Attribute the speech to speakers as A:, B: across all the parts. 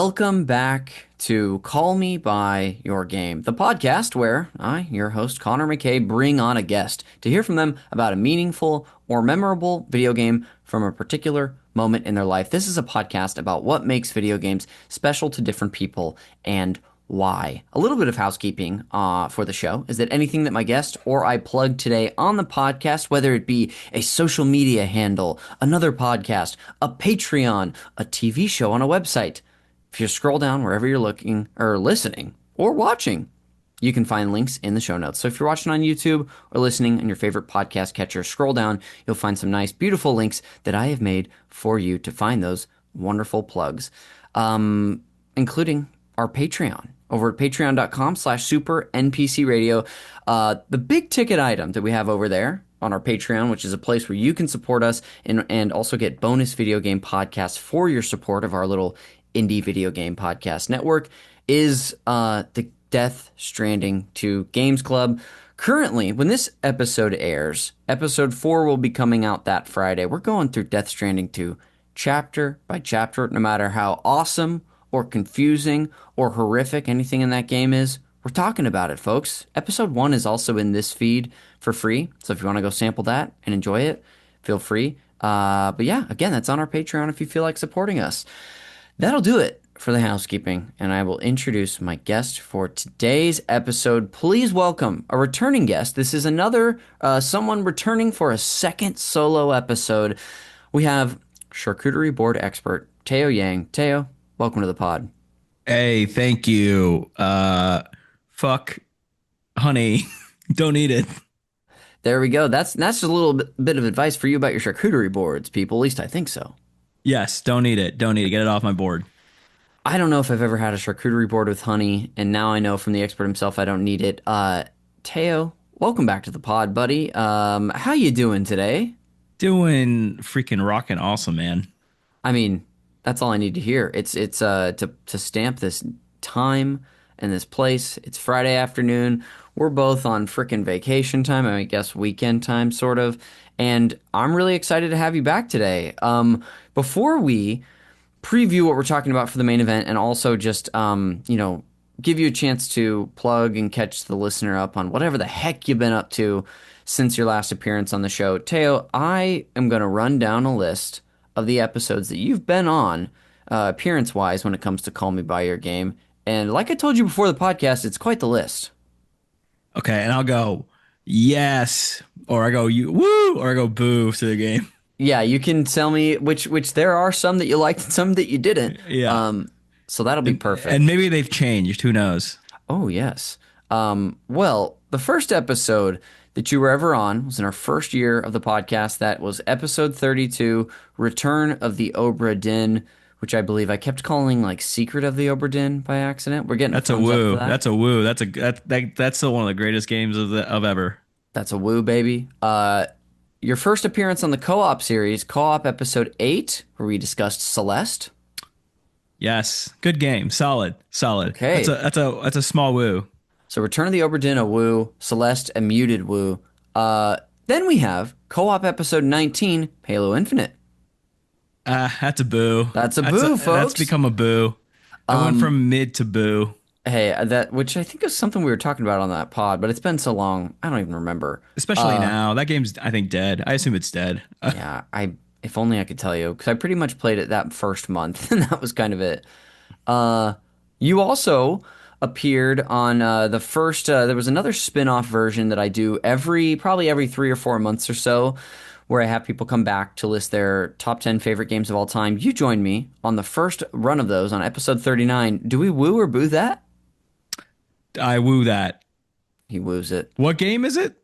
A: Welcome back to Call Me By Your Game, the podcast where I, your host Connor McCabe, bring on a guest to hear from them about a meaningful or memorable video game from a particular moment in their life. This is a podcast about what makes video games special to different people and why. A little bit of housekeeping for the show is that anything that my guest or I plug today on the podcast, whether it be a social media handle, another podcast, a Patreon, a TV show on a website, if you scroll down wherever you're looking or listening or watching, you can find links in the show notes. So if you're watching on YouTube or listening on your favorite podcast catcher, scroll down. You'll find some nice, beautiful links that I have made for you to find those wonderful plugs, including our Patreon over at patreon.com/super NPC Radio. The big ticket item that we have over there on our Patreon, which is a place where you can support us and also get bonus video game podcasts for your support of our little indie video game podcast network, is the Death Stranding 2 Games Club. Currently, when this episode airs, episode 4 will be coming out that Friday. We're going through Death Stranding 2 chapter by chapter. No matter how awesome or confusing or horrific anything in that game is, we're talking about it, folks. Episode 1 is also in this feed for free, so if you want to go sample that and enjoy it, feel free. But yeah, again, that's on our Patreon if you feel like supporting us. That'll do it for the housekeeping, and I will introduce my guest for today's episode. Please welcome a returning guest. This is another someone returning for a second solo episode. We have charcuterie board expert Tao Yang. Tao, welcome to the pod.
B: Hey, thank you. Fuck honey. Don't eat it.
A: There we go. That's just a little bit of advice for you about your charcuterie boards, people. At least I think so.
B: Yes, don't eat it. Don't eat it. Get it off my board.
A: I don't know if I've ever had a charcuterie board with honey, and now I know from the expert himself I don't need it. Tao, welcome back to the pod, buddy. How you doing today?
B: Doing freaking rockin' awesome, man.
A: I mean, that's all I need to hear. It's to stamp this time and this place. It's Friday afternoon. We're both on frickin' vacation time. I guess weekend time, sort of. And I'm really excited to have you back today. Before we preview what we're talking about for the main event, and also just give you a chance to plug and catch the listener up on whatever the heck you've been up to since your last appearance on the show, Tao, I am going to run down a list of the episodes that you've been on, appearance-wise, when it comes to Call Me By Your Game. And like I told you before the podcast, it's quite the list.
B: Okay, and I'll go yes, or I go you woo, or I go boo to the game.
A: Yeah, you can tell me which there are some that you liked and some that you didn't.
B: Yeah.
A: So that'll be perfect.
B: And maybe they've changed. Who knows?
A: Oh, yes. Well, the first episode that you were ever on was in our first year of the podcast. That was episode 32, Return of the Obra Dinn, which I believe I kept calling like Secret of the Obra Dinn by accident. We're getting
B: That's a woo. That's a woo. That's still one of the greatest games of ever.
A: That's a woo, baby. Your first appearance on the co-op series, co-op episode 8, where we discussed Celeste.
B: Yes, good game. Solid.
A: Okay.
B: That's a small woo.
A: So Return of the Obra Dinn, a woo. Celeste, a muted woo. Then we have co-op episode 19, Halo Infinite.
B: That's a boo.
A: That's a boo, folks.
B: That's become a boo. I went from mid to boo.
A: Hey, which I think is something we were talking about on that pod, but it's been so long, I don't even remember.
B: Especially now. That game's, I think, dead. I assume it's dead.
A: Yeah, if only I could tell you, because I pretty much played it that first month, and that was kind of it. You also appeared on the first, there was another spin-off version that I do probably every 3 or 4 months or so, where I have people come back to list their top 10 favorite games of all time. You joined me on the first run of those on episode 39. Do we woo or boo that?
B: I woo that.
A: He woos it.
B: What game is it?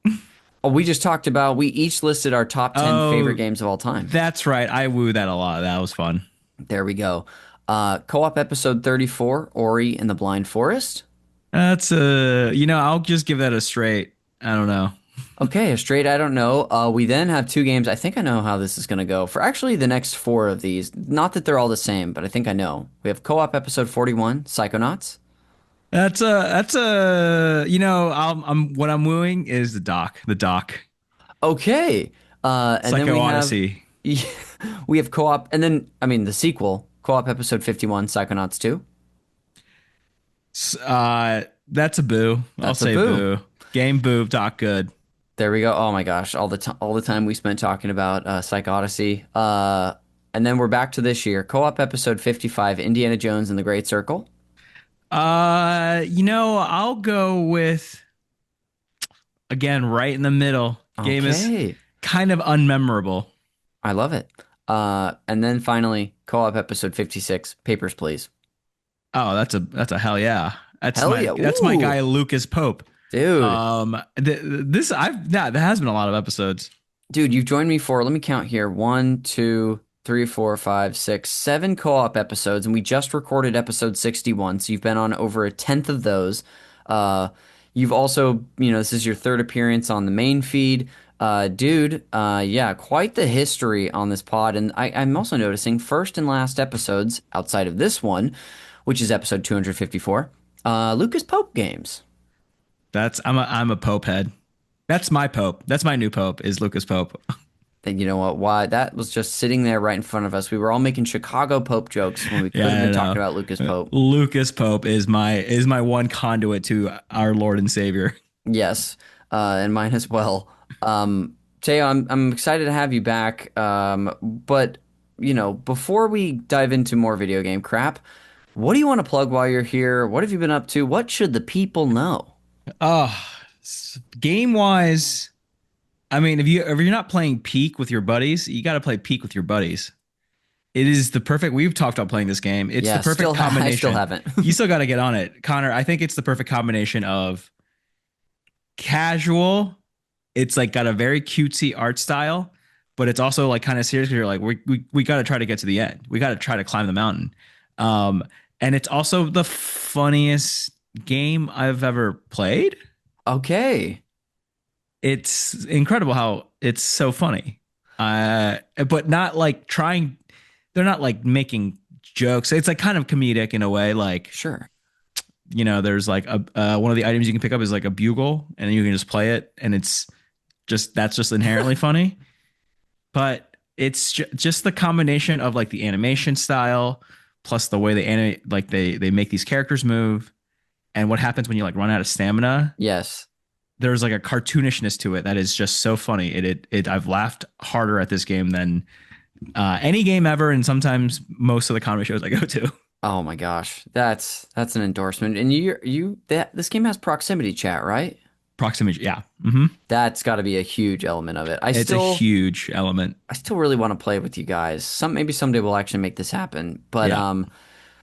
A: Oh, we just talked about, we each listed our top 10 favorite games of all time.
B: That's right. I woo that a lot. That was fun.
A: There we go. Co-op episode 34, Ori and the Blind Forest.
B: That's I'll just give that a straight. I don't know.
A: Okay, a straight I don't know. We then have 2 games. I think I know how this is going to go. For actually the next 4 of these, not that they're all the same, but I think I know. We have co-op episode 41, Psychonauts.
B: What I'm wooing is the doc.
A: Okay. And
B: Psycho
A: then
B: Odyssey.
A: We have co-op, and then, the sequel, co-op episode 51, Psychonauts 2.
B: That's a boo. I'll
A: That's a
B: say
A: boo.
B: boo. Game boo. Talk good.
A: There we go. Oh my gosh, all the time we spent talking about Psych Odyssey. And then we're back to this year. Co-op episode 55, Indiana Jones and the Great Circle.
B: I'll go with again right in the middle. Game is
A: Okay.
B: kind of unmemorable.
A: I love it. And then finally, co-op episode 56, Papers, Please.
B: Oh, that's a hell yeah. That's
A: Hell
B: my
A: yeah.
B: that's my
A: Ooh,
B: guy Lucas Pope.
A: dude.
B: This I've yeah, there has been a lot of episodes.
A: Dude, you've joined me for, let me count here, one, two, three, four, five, six, seven co-op episodes, and we just recorded episode 61, so you've been on over a tenth of those. Uh, you've also, this is your third appearance on the main feed. Dude, yeah, quite the history on this pod, and I'm also noticing first and last episodes outside of this one, which is episode 254, Lucas Pope games.
B: I'm a Pope head. That's my Pope. That's my new Pope is Lucas Pope.
A: And you know what? Why that was just sitting there right in front of us. We were all making Chicago Pope jokes when we could have
B: Yeah, I
A: been
B: know.
A: talking about Lucas Pope.
B: Lucas Pope is my one conduit to our Lord and Savior.
A: Yes, and mine as well. Teo, I'm excited to have you back. But before we dive into more video game crap, what do you want to plug while you're here? What have you been up to? What should the people know?
B: Oh, game wise, I mean, if you're not playing Peak with your buddies, you got to play Peak with your buddies. It is the perfect. We've talked about playing this game. It's the
A: Yeah,
B: perfect
A: I still
B: combination.
A: haven't.
B: You still got to get on it, Connor. I think it's the perfect combination of casual. It's like got a very cutesy art style, but it's also like kind of serious because you're like, we got to try to get to the end. We got to try to climb the mountain. Um, and it's also the funniest game I've ever played.
A: Okay,
B: It's incredible how it's so funny. But not like trying, they're not like making jokes. It's like kind of comedic in a way. Like,
A: sure.
B: there's like one of the items you can pick up is like a bugle and you can just play it. And that's just inherently funny. But it's just the combination of like the animation style plus the way they animate, like they make these characters move and what happens when you like run out of stamina.
A: Yes.
B: There's like a cartoonishness to it that is just so funny. I've laughed harder at this game than any game ever, and sometimes most of the comedy shows I go to.
A: Oh my gosh, that's an endorsement. And that this game has proximity chat, right?
B: Proximity, yeah. Hmm.
A: That's got to be a huge element of it.
B: It's a huge element.
A: I still really want to play with you guys. Maybe someday we'll actually make this happen. But
B: Yeah.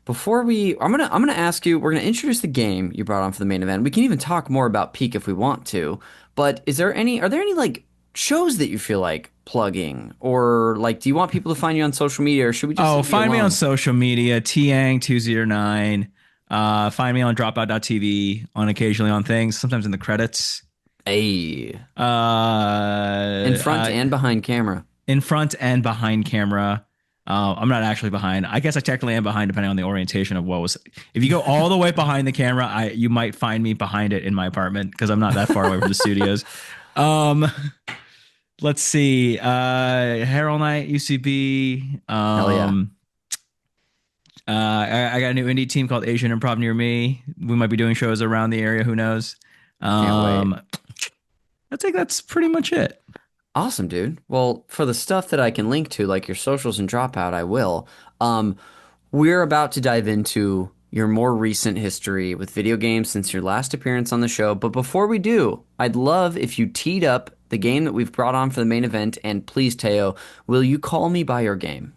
A: before I'm gonna ask you. We're gonna introduce the game you brought on for the main event. We can even talk more about Peak if we want to. But are there any like shows that you feel like plugging, or like do you want people to find you on social media, or should we just
B: Oh,
A: leave you
B: find me on
A: alone?
B: social media, Yang209. Find me on dropout.tv, on occasionally on things, sometimes in the credits.
A: Hey,
B: Uh,
A: in front
B: uh,
A: and behind camera.
B: in front and behind camera. I'm not actually behind. I guess I technically am behind, depending on the orientation of what was. If you go all the way behind the camera, you might find me behind it in my apartment because I'm not that far away from the studios. Um, let's see. Herald Night, UCB.
A: Hell yeah.
B: I got a new indie team called Asian Improv near me. We might be doing shows around the area. Who knows?
A: Can't wait.
B: I think that's pretty much it.
A: Awesome, dude. Well, for the stuff that I can link to, like your socials and Dropout, I will. Um, we're about to dive into your more recent history with video games since your last appearance on the show. But before we do, I'd love if you teed up the game that we've brought on for the main event. And please, Teo, will you call me by your game?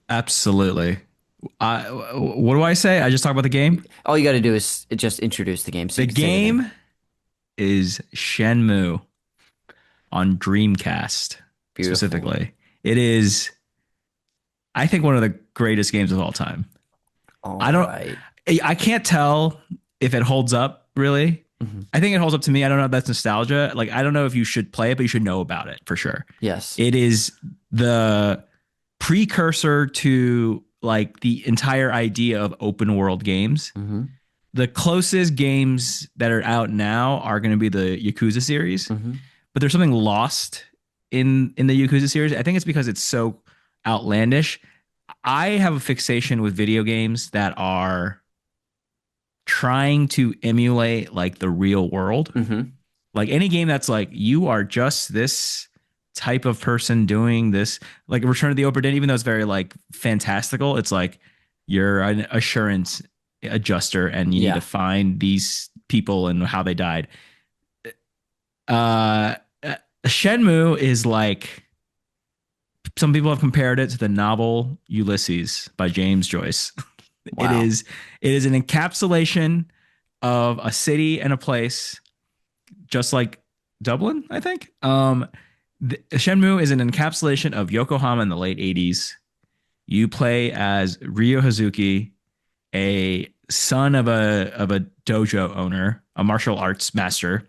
B: Absolutely. What do I say? I just talk about the game.
A: All you got to do is just introduce the game so
B: The
A: you can say your name.
B: game is Shenmue on Dreamcast
A: Beautiful.
B: specifically. It is, I think, one of the greatest games of all time.
A: All
B: I don't,
A: right.
B: I can't tell if it holds up really.
A: Mhm.
B: I think it holds up to me. I don't know if that's nostalgia. Like, I don't know if you should play it, but you should know about it for sure.
A: Yes.
B: It is the precursor to like the entire idea of open world games.
A: Mm-hmm.
B: The closest games that are out now are going to be the Yakuza series,
A: Mm-hmm.
B: but there's something lost in the Yakuza series. I think it's because it's so outlandish. I have a fixation with video games that are trying to emulate like the real world.
A: Mm-hmm.
B: Like any game that's like you are just this type of person doing this, like Return of the Obra Dinn, even though it's very like fantastical, it's like you're an assurance adjuster and you need to
A: Yeah.
B: find these people and how they died. Uh, Shenmue is like some people have compared it to the novel Ulysses by James Joyce. It
A: Wow.
B: is it is an encapsulation of a city and a place, just like Dublin, I think. Shenmue is an encapsulation of Yokohama in the late 80s. You play as Ryo Hazuki, a son of a dojo owner, a martial arts master.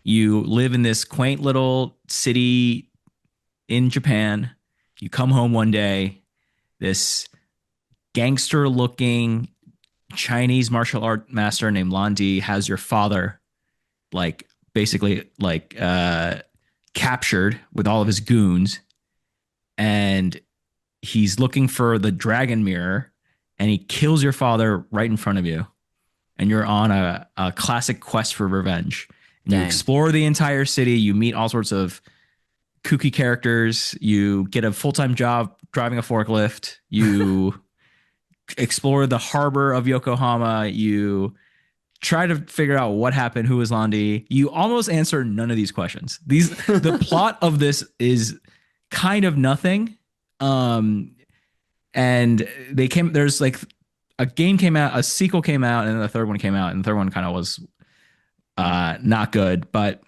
B: You live in this quaint little city in Japan. You come home one day, this gangster looking Chinese martial art master named Landi has your father like basically like captured with all of his goons, and he's looking for the dragon mirror, and he kills your father right in front of you, and you're on a classic quest for revenge, and you
A: Dang.
B: explore the entire city. You meet all sorts of kooky characters. You get a full-time job driving a forklift. You explore the harbor of Yokohama. You try to figure out what happened, who was Landi. You almost answer none of these questions. The plot of this is kind of nothing. And there's like a game came out, a sequel came out, and then the third one came out, and the third one kind of was not good. But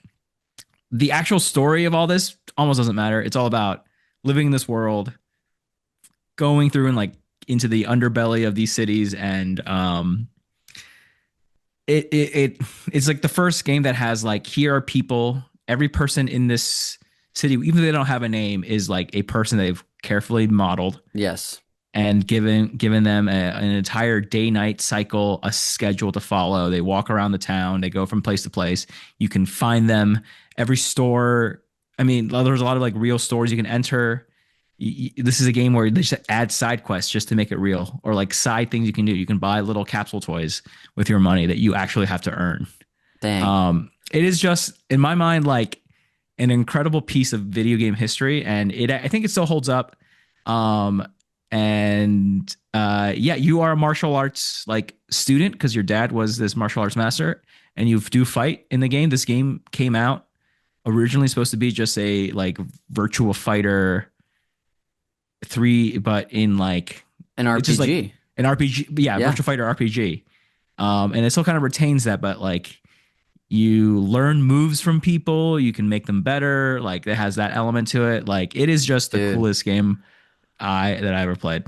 B: the actual story of all this almost doesn't matter. It's all about living in this world, going through and like into the underbelly of these cities, and it's like the first game that has like, here are people, every person in this city, even though they don't have a name, is like a person they've carefully modeled
A: Yes.
B: and given them an entire day night cycle, a schedule to follow. They walk around the town, they go from place to place. You can find them every store. I mean, there's a lot of like real stores you can enter. This is a game where they just add side quests just to make it real, or like side things you can do. You can buy little capsule toys with your money that you actually have to earn.
A: Dang.
B: It is just, in my mind, like an incredible piece of video game history, and I think it still holds up. Yeah, you are a martial arts like student because your dad was this martial arts master, and you do fight in the game. This game came out originally supposed to be just a like virtual fighter 3, but in like
A: An
B: it's just like
A: RPG.
B: an RPG, yeah,
A: Yeah.
B: virtual fighter RPG. And it still kind of retains that, but like you learn moves from people, you can make them better. Like it has that element to it. Like it is just the
A: Dude.
B: coolest game I ever played.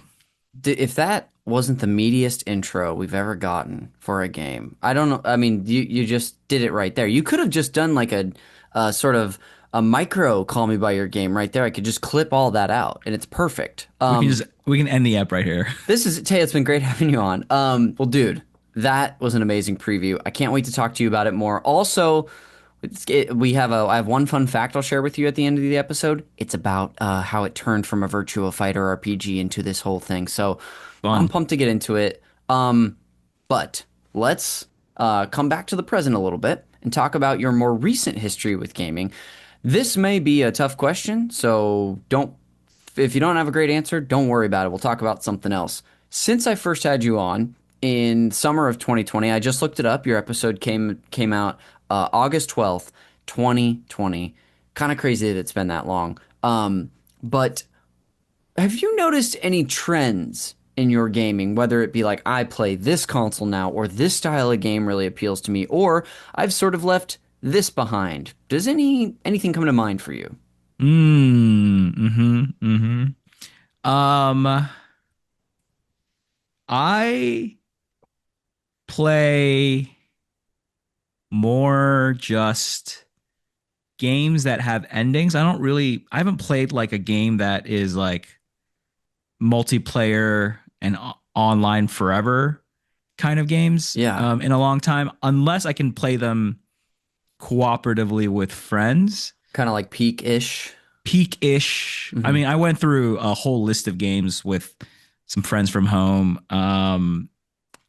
A: If that wasn't the meatiest intro we've ever gotten for a game, I don't know. I mean, you just did it right there. You could have just done like a sort of a micro "Call Me by Your Game" right there. I could just clip all that out, and it's perfect.
B: We can end the app right here.
A: This is Tay. It's been great having you on. Well, dude, that was an amazing preview. I can't wait to talk to you about it more. Also, I have one fun fact I'll share with you at the end of the episode. It's about how it turned from a Virtua Fighter RPG into this whole thing. So I'm
B: Fun.
A: pumped to get into it. But let's come back to the present a little bit and talk about your more recent history with gaming. This may be a tough question, so don't if you don't have a great answer, don't worry about it. We'll talk about something else. Since I first had you on in summer of 2020, I just looked it up. Your episode came out August 12th, 2020. Kind of crazy that it's been that long. But have you noticed any trends in your gaming, whether it be like I play this console now, or this style of game really appeals to me, or I've sort of left this behind? Does anything come to mind for you?
B: Um, I play more just games that have endings. I haven't played like a game that is like multiplayer and online forever kind of games
A: Yeah.
B: in a long time, unless I can play them cooperatively with friends.
A: Kind of like peak-ish.
B: Peak-ish. I
A: Hmm.
B: mean, I went through a whole list of games with some friends from home.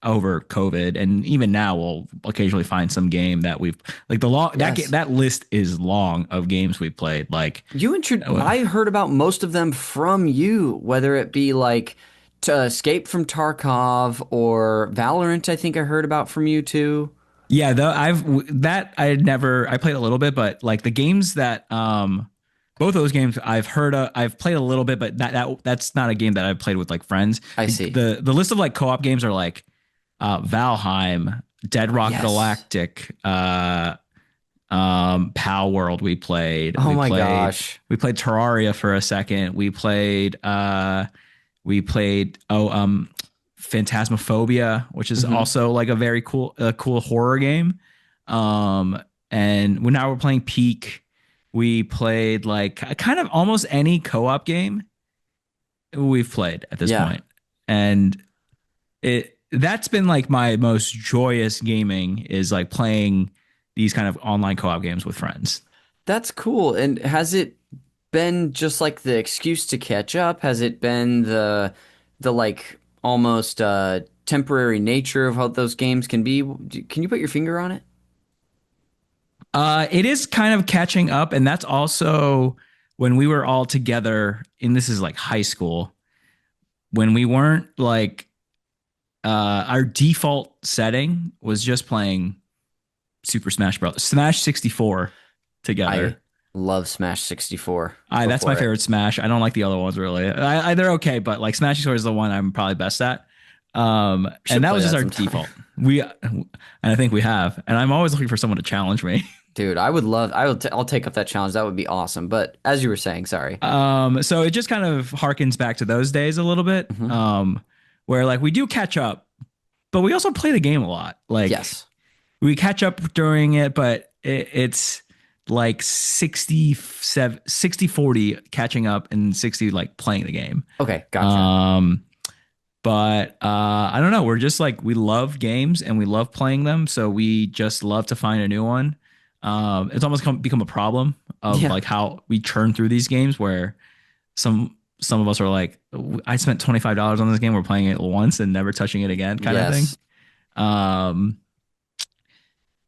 B: over COVID, and even now we'll occasionally find some game that we've like the long
A: Yes.
B: that list is long of games we've played. Like,
A: I heard about most of them from you, whether it be like to Escape from Tarkov or Valorant. I think I heard about from you too.
B: yeah, though I played a little bit, but like the games that both those games I've played a little bit, but that's not a game that I've played with like friends.
A: I
B: The
A: see.
B: the, the list of like co-op games are like Valheim, Dead Rock
A: Yes.
B: Galactic, Pal World we played.
A: Oh my gosh.
B: We played Terraria for a second. We played Phantasmophobia, which is
A: Hmm.
B: also like a very cool horror game. And now we're playing Peak. We played like kind of almost any co-op game we've played at this
A: Yeah.
B: point. And that's been like my most joyous gaming is like playing these kind of online co-op games with friends.
A: That's cool. And has it been just like the excuse to catch up? Has it been the like almost temporary nature of how those games can be? Can you put your finger on it?
B: It is kind of catching up, and that's also when we were all together. And this is like high school when we weren't like our default setting was just playing Super Smash Bros. Smash 64
A: I
B: together.
A: love Smash 64.
B: I
A: Go
B: That's my
A: for it.
B: favorite Smash. I don't like the other ones really. They're okay, but like Smash 64 is the one I'm probably best at. And
A: Should
B: that
A: play
B: was just
A: that
B: our
A: sometime.
B: default. And I think we have. And I'm always looking for someone to challenge me.
A: Dude, I'll take up that challenge. That would be awesome. But as you were saying, sorry.
B: So it just kind of harkens back to those days a little bit,
A: Hmm.
B: where like we do catch up, but we also play the game a lot. Like
A: Yes.
B: we catch up during it, but it's like 60 40 catching up and 60 like playing the game.
A: Okay, gotcha.
B: Um, but I don't know. We're just like we love games and we love playing them, so we just love to find a new one. It's almost become a problem of
A: Yeah.
B: like how we churn through these games where some of us are like, I spent $25 on this game. We're playing it once and never touching it again, kind of thing.
A: Yes.
B: Um,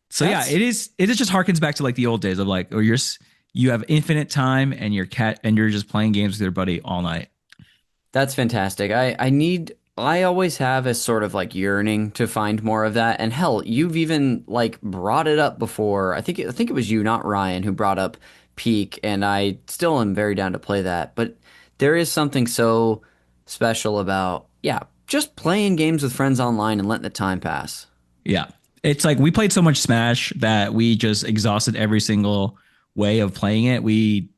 B: so yeah,
A: That's
B: it is just harkens back to like the old days of like, or you have infinite time and you're just playing games with your buddy all night.
A: That's fantastic. I always have a sort of like yearning to find more of that. And hell, you've even like brought it up before. I think it was you, not Ryan, who brought up Peak, and I still am very down to play that. But there is something so special about, yeah, just playing games with friends online and letting the time pass.
B: Yeah. It's like we played so much Smash that we just exhausted every single way of playing it. We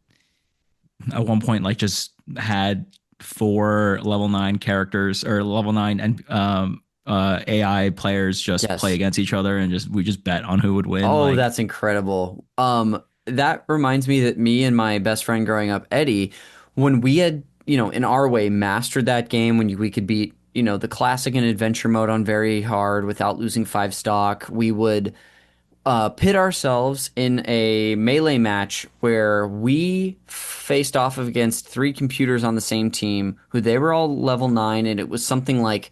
B: at one point like just had four level 9 characters or level 9 and AI players just play
A: Yes.
B: against each other and just we just bet on who would win.
A: Oh,
B: Like,
A: that's incredible. That reminds me that me and my best friend growing up, Eddie, when we had, in our way mastered that game, when we could beat, the classic and adventure mode on very hard without losing five stock, we would pit ourselves in a melee match where we faced off against three computers on the same team who they were all level 9, and it was something like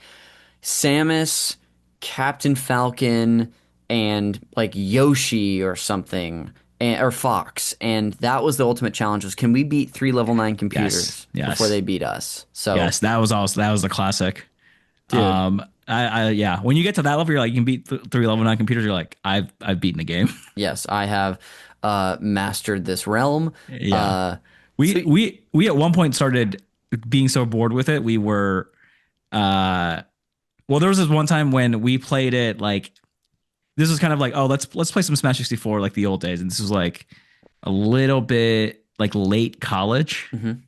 A: Samus, Captain Falcon, and like Yoshi or something, or Fox. And that was the ultimate challenge: was can we beat three level 9
B: yes,
A: computers before
B: yes,
A: they beat us? So,
B: yes. That was the classic.
A: dude,
B: Yeah. When you get to that level, you're like, you can beat three level 9 computers. You're like, I've beaten the game.
A: yes, I have mastered this realm.
B: Yeah.
A: Uh, so
B: We at one point started being so bored with it. We were, uh, well, there was this one time when we played it like this was kind of like, oh, let's play some Smash 64 like the old days. And this was like a little bit like late college.
A: mhm.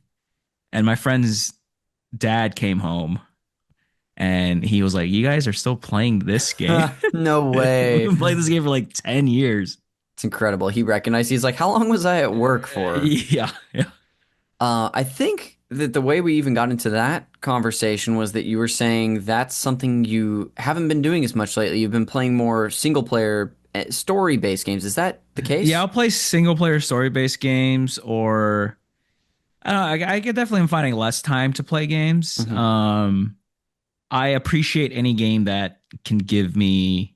B: And my friend's dad came home and he was like, "You guys are still playing this game?
A: No
B: We've
A: way.
B: been playing this game for like 10 years."
A: It's incredible. He recognized. He's like, "How long was I at work for?"
B: Yeah, yeah.
A: I think that the way we even got into that conversation was that you were saying that's something you haven't been doing as much lately. You've been playing more single player story based games. Is that the
B: Yeah,
A: case?
B: I'll play single player story based games or I don't know, I get definitely am finding less time to play games.
A: Hmm.
B: I appreciate any game that can give me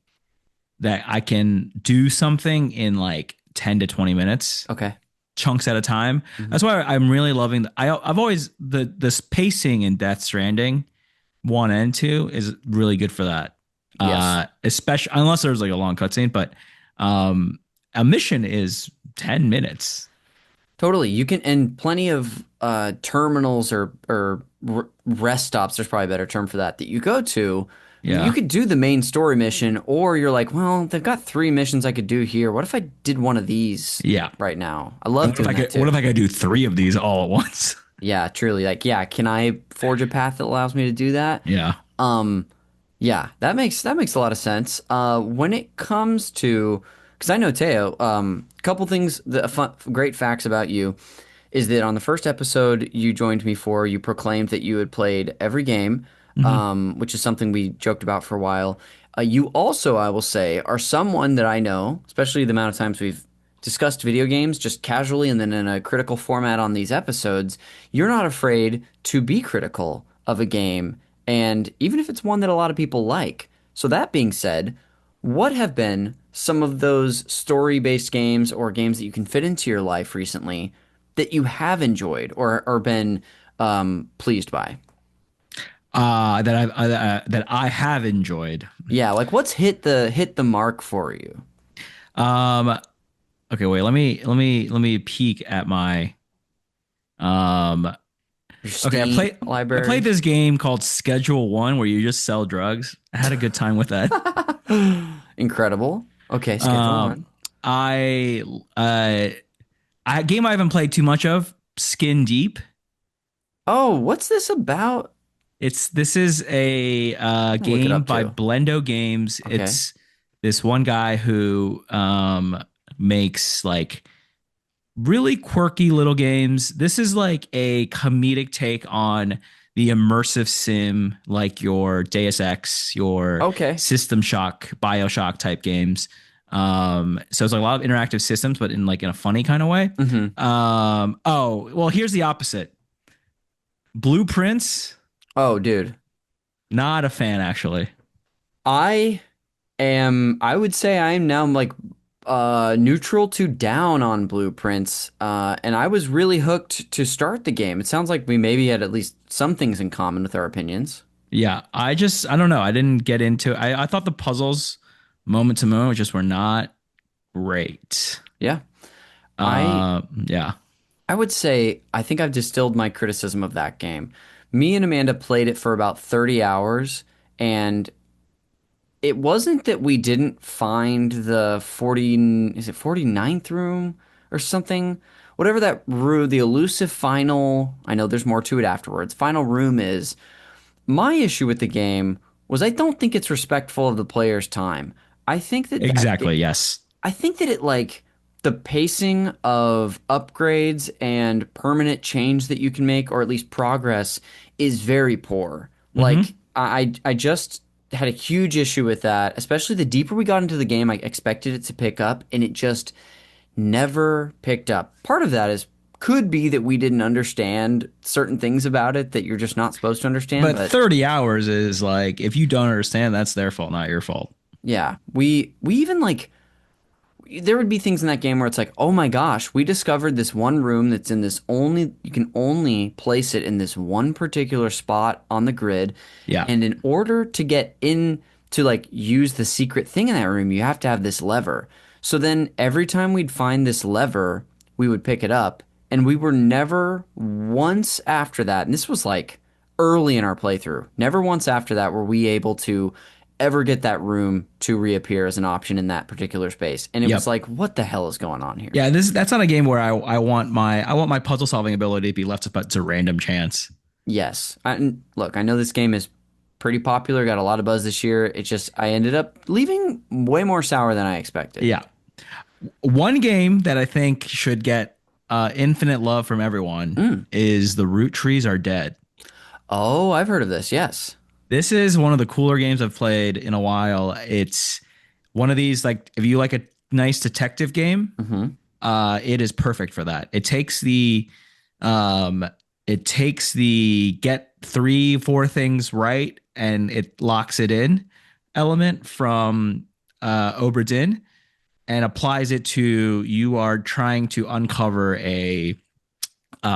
B: that I can do something in like 10 to 20 minutes,
A: Okay.
B: chunks at a time.
A: Mhm.
B: That's why I'm really loving I've always this pacing in Death Stranding 1 and 2 is really good for that.
A: Yes.
B: Especially unless there's like a long cutscene, but a mission is 10 minutes.
A: Totally. You can, and plenty of terminals or rest stops, there's probably a better term for that, that you go to. You
B: Yeah.
A: could do the main story mission, or you're like, well, they've got three missions I could do here. What if I did one of these
B: Yeah.
A: right now? I love doing that
B: What
A: too.
B: if I could do 3 of these all at once?
A: Yeah, truly. Like, yeah, can I forge a path that allows me to do that?
B: Yeah.
A: Um, yeah, that makes a lot of sense. When it comes to, because I know Teo, couple things, great facts about you is that on the first episode you joined me for, you proclaimed that you had played every game,
B: Hmm.
A: which is something we joked about for a while. You also, I will say, are someone that I know, especially the amount of times we've discussed video games just casually and then in a critical format on these episodes. You're not afraid to be critical of a game, and even if it's one that a lot of people like. So, that being said, what have been some of those story based games or games that you can fit into your life recently that you have enjoyed or been pleased by?
B: That I have enjoyed.
A: Yeah, like what's hit the mark for you?
B: Um, okay, wait, let me peek at my um
A: Your
B: okay,
A: Steam
B: I played
A: library?
B: this game called Schedule One where you just sell drugs. I had a good time with that.
A: Incredible. Okay, schedule
B: Um
A: one.
B: I uh a game I haven't played too much of, Skin Deep.
A: Oh, what's this about?
B: This is a
A: I'll look it
B: game
A: up
B: by
A: too.
B: Blendo Games.
A: Okay.
B: It's this one guy who makes like really quirky little games. This is like a comedic take on the immersive sim, like your Deus Ex, your
A: Okay.
B: System Shock, BioShock type games. So it's like a lot of interactive systems, but in a funny kind of way.
A: Hmm.
B: Oh, well, here's the opposite. Blueprints,
A: Oh, dude.
B: not a fan actually.
A: I I would say I am now like neutral to down on blueprints. And I was really hooked to start the game. It sounds like we maybe had at least some things in common with our opinions.
B: Yeah, I don't know. I didn't get into. I thought the puzzles, moment to moment, just were not great.
A: Yeah. I
B: Yeah.
A: I would say I think I've distilled my criticism of that game. Me and Amanda played it for about 30 hours, and it wasn't that we didn't find the 40, is it 49th room or something? Whatever that room, the elusive final, I know there's more to it afterwards, final room is. My issue with the game was I don't think it's respectful of the player's time. I think that
B: Exactly. Yes.
A: I think that it like the pacing of upgrades and permanent change that you can make, or at least progress, is very poor. Like
B: Hmm.
A: I just had a huge issue with that, especially the deeper we got into the game, I expected it to pick up, and it just never picked up. Part of that is could be that we didn't understand certain things about it that you're just not supposed to understand,
B: But
A: but
B: 30 hours is like if you don't understand, that's their fault, not your fault.
A: yeah, we even like there would be things in that game where it's like, oh my gosh, we discovered this one room that's in this only, you can only place it in this one particular spot on the grid.
B: Yeah.
A: And in order to get in to like use the secret thing in that room, you have to have this lever. So then every time we'd find this lever, we would pick it up. And we were never once after that, and this was like early in our playthrough, never once after that were we able to ever get that room to reappear as an option in that particular space. And it was
B: Yep.
A: like, what the hell is going on here?
B: Yeah. That's not a game where I want my puzzle solving ability to be left up to random chance.
A: Yes. And look, I know this game is pretty popular, got a lot of buzz this year. It just, I ended up leaving way more sour than I expected.
B: Yeah. One game that I think should get infinite love from everyone
A: Mm.
B: is The Root Trees Are Dead.
A: Oh, I've heard of this. Yes.
B: This is one of the cooler games I've played in a while. It's one of these, like, if you like a nice detective game,
A: Hmm.
B: it is perfect for that. It takes the three, four things right and it locks it in element from Obra Dinn and applies it to you are trying to uncover a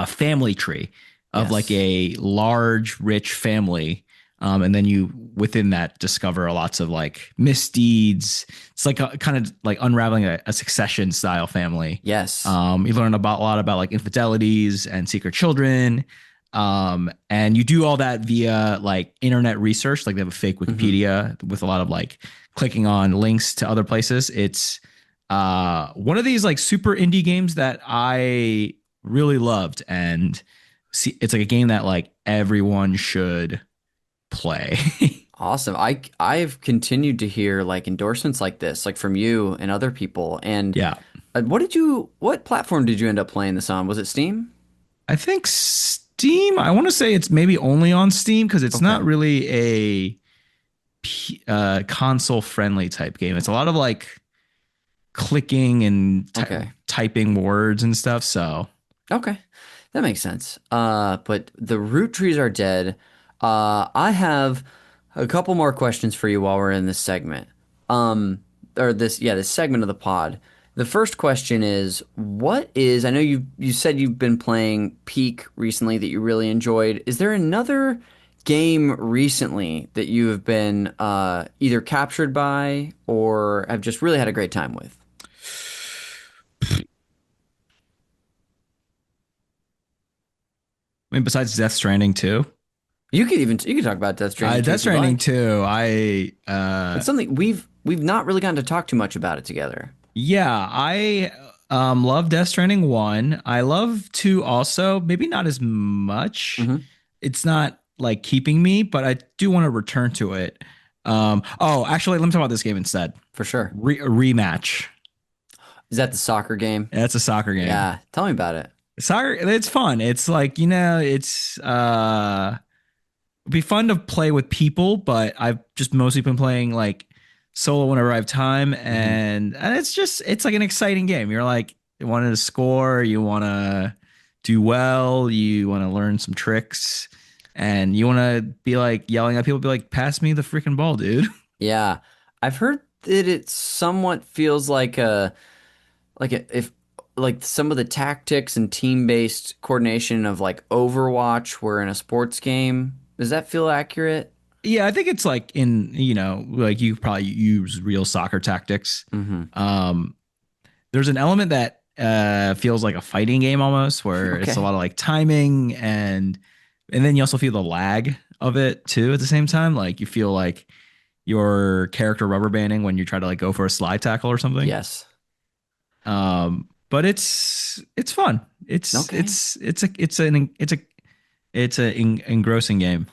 B: family tree of like
A: Yes.
B: a large, rich family. And then you within that discover lots of like misdeeds. It's like a kind of like unraveling a succession style family.
A: Yes.
B: You learn about a lot about like infidelities and secret children. And you do all that via like internet research. Like they have a fake
A: Hmm.
B: Wikipedia with a lot of like clicking on links to other places. It's one of these like super indie games that I really loved, and see, it's like a game that like everyone should play.
A: Awesome. I've continued to hear like endorsements like this, like from you and other people. And
B: Yeah,
A: what platform did you end up playing this on? Was it Steam?
B: I think Steam. I want to say it's maybe only on Steam because it's
A: Okay.
B: not really console friendly type game. It's a lot of like clicking and
A: Okay.
B: typing words and stuff. So
A: Okay. That makes sense. But the root trees are dead. I have a couple more questions for you while we're in this segment. Um, or this segment of the pod. The first question is, I know you said you've been playing Peak recently that you really enjoyed. Is there another game recently that you have been either captured by or have just really had a great time with?
B: I mean, besides Death Stranding too,
A: You could talk about Death Stranding too
B: Death
A: if you'd
B: Stranding
A: like.
B: too.
A: It's something we've not really gotten to talk too much about it together.
B: Yeah, I love Death Stranding 1. I love 2 also, maybe not as much.
A: Hmm.
B: It's not like keeping me, but I do want to return to it. Oh, actually, let me talk about this game instead.
A: For sure.
B: Rematch.
A: Is that the soccer game?
B: That's a soccer game.
A: Yeah, tell me about it.
B: Soccer, it's fun. It's like, it's it'd be fun to play with people, but I've just mostly been playing like solo whenever I have time,
A: Hmm.
B: and it's like an exciting game. You're like you wanted to score, you want to do well, you want to learn some tricks, and you want to be like yelling at people, be like, "Pass me the freaking ball, dude."
A: Yeah, I've heard that it somewhat feels if like some of the tactics and team-based coordination of like Overwatch were in a sports game. Does that feel accurate?
B: Yeah, I think it's like in like you probably use real soccer tactics.
A: Hmm.
B: Um, there's an element that feels like a fighting game almost, where it's a
A: Okay.
B: lot of like timing and then you also feel the lag of it too at the same time. Like you feel like your character rubber banding when you try to like go for a slide tackle or something.
A: Yes.
B: But it's fun.
A: Okay.
B: It's a engrossing game.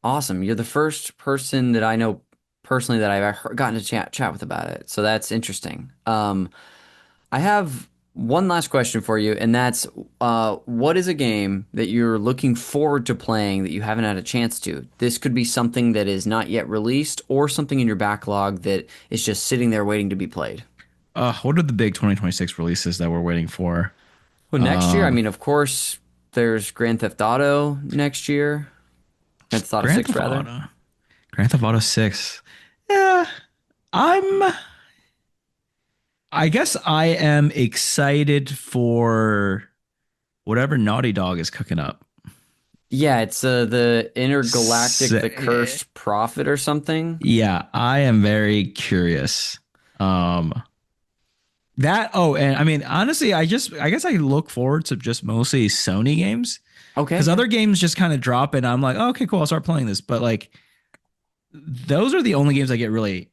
A: Awesome. You're the first person that I know personally that I've gotten to chat with about it. So that's interesting. I have one last question for you, and that's what is a game that you're looking forward to playing that you haven't had a chance to? This could be something that is not yet released or something in your backlog that is just sitting there waiting to be played.
B: What are the big 2026 releases that we're waiting for?
A: Well, next year, I
B: Um,
A: mean, of course, there's Grand Theft Auto next year. Grand Theft Auto
B: Grand
A: 6,
B: Theft
A: rather.
B: Auto. Grand Theft Auto 6. Yeah, I'm I guess I am excited for whatever Naughty Dog is cooking up.
A: Yeah, it's the
B: S-
A: Intergalactic, the Cursed Prophet or something.
B: yeah, I am very curious. Um and I mean honestly, I guess I look forward to just mostly Sony games
A: Okay,
B: because
A: yeah.
B: other games just kind of drop and I'm like, oh, okay, cool, I'll start playing this. But like those are the only games I get really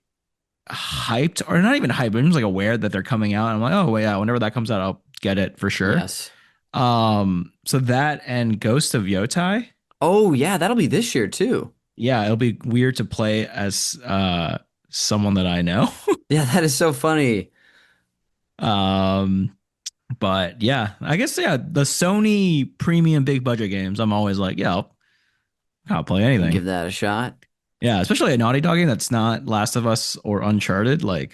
B: hyped or not even hyped, but I'm just like aware that they're coming out. I'm like, oh well, yeah, whenever that comes out, I'll get it for sure.
A: Yes.
B: So that and Ghost of Yotai.
A: Oh, yeah, that'll be this year too.
B: Yeah, it'll be weird to play as someone that I know.
A: Yeah, that is so funny.
B: um, but yeah, I guess yeah, the Sony premium big budget games. I'm always like, yeah, I'll play anything.
A: Give that a shot.
B: Yeah, especially a Naughty Dog game that's not Last of Us or Uncharted. Like,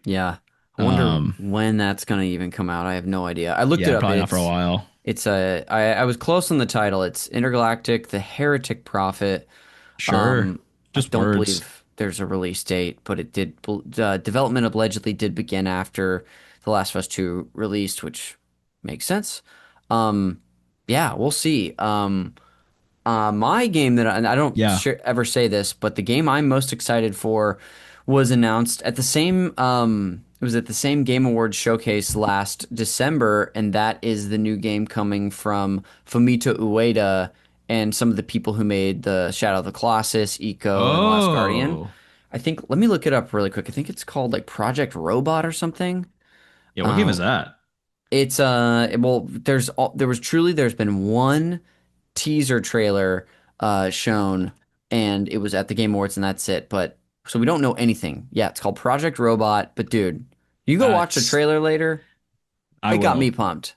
A: Yeah. I wonder when that's gonna even come out. I have no idea. I looked it
B: Yeah,
A: up.
B: probably not for a while.
A: I was close on the title. It's Intergalactic: The Heretic Prophet.
B: Sure.
A: I
B: Just
A: don't
B: words.
A: believe there's a release date, but it did. Development allegedly did begin after The Last of Us 2 released, which makes sense. Um, yeah, we'll see. My game that and I don't
B: Yeah.
A: ever say this, but the game I'm most excited for was announced at the same. It was at the same Game Awards showcase last December, and that is the new game coming from Fumito Ueda and some of the people who made the Shadow of the Colossus, Eco, and Last Guardian.
B: Oh.
A: I think. Let me look it up really quick. I think it's called like Project Robot or something.
B: Yeah, what game
A: Uh,
B: is that?
A: it's well, there's been one teaser trailer shown, and it was at the Game Awards, and that's it. But so we don't know anything. Yeah, it's called Project Robot. But dude, you go watch the
B: That's
A: trailer later.
B: I
A: It got me
B: will.
A: pumped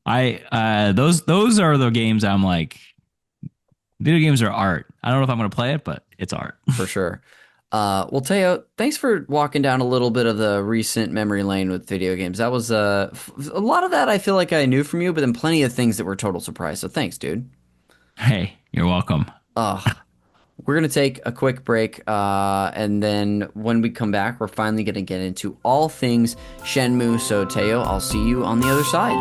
B: Those are the games I'm like, video games are art. I don't know if I'm gonna play it, but it's art.
A: for sure. Well, Teo, thanks for walking down a little bit of the recent memory lane with video games. That was a lot of that I feel like I knew from you, but then plenty of things that were total surprise. So thanks, dude.
B: Hey, you're welcome.
A: Uh, we're gonna take a quick break, and then when we come back, we're finally gonna get into all things Shenmue. So Teo, I'll see you on the other side.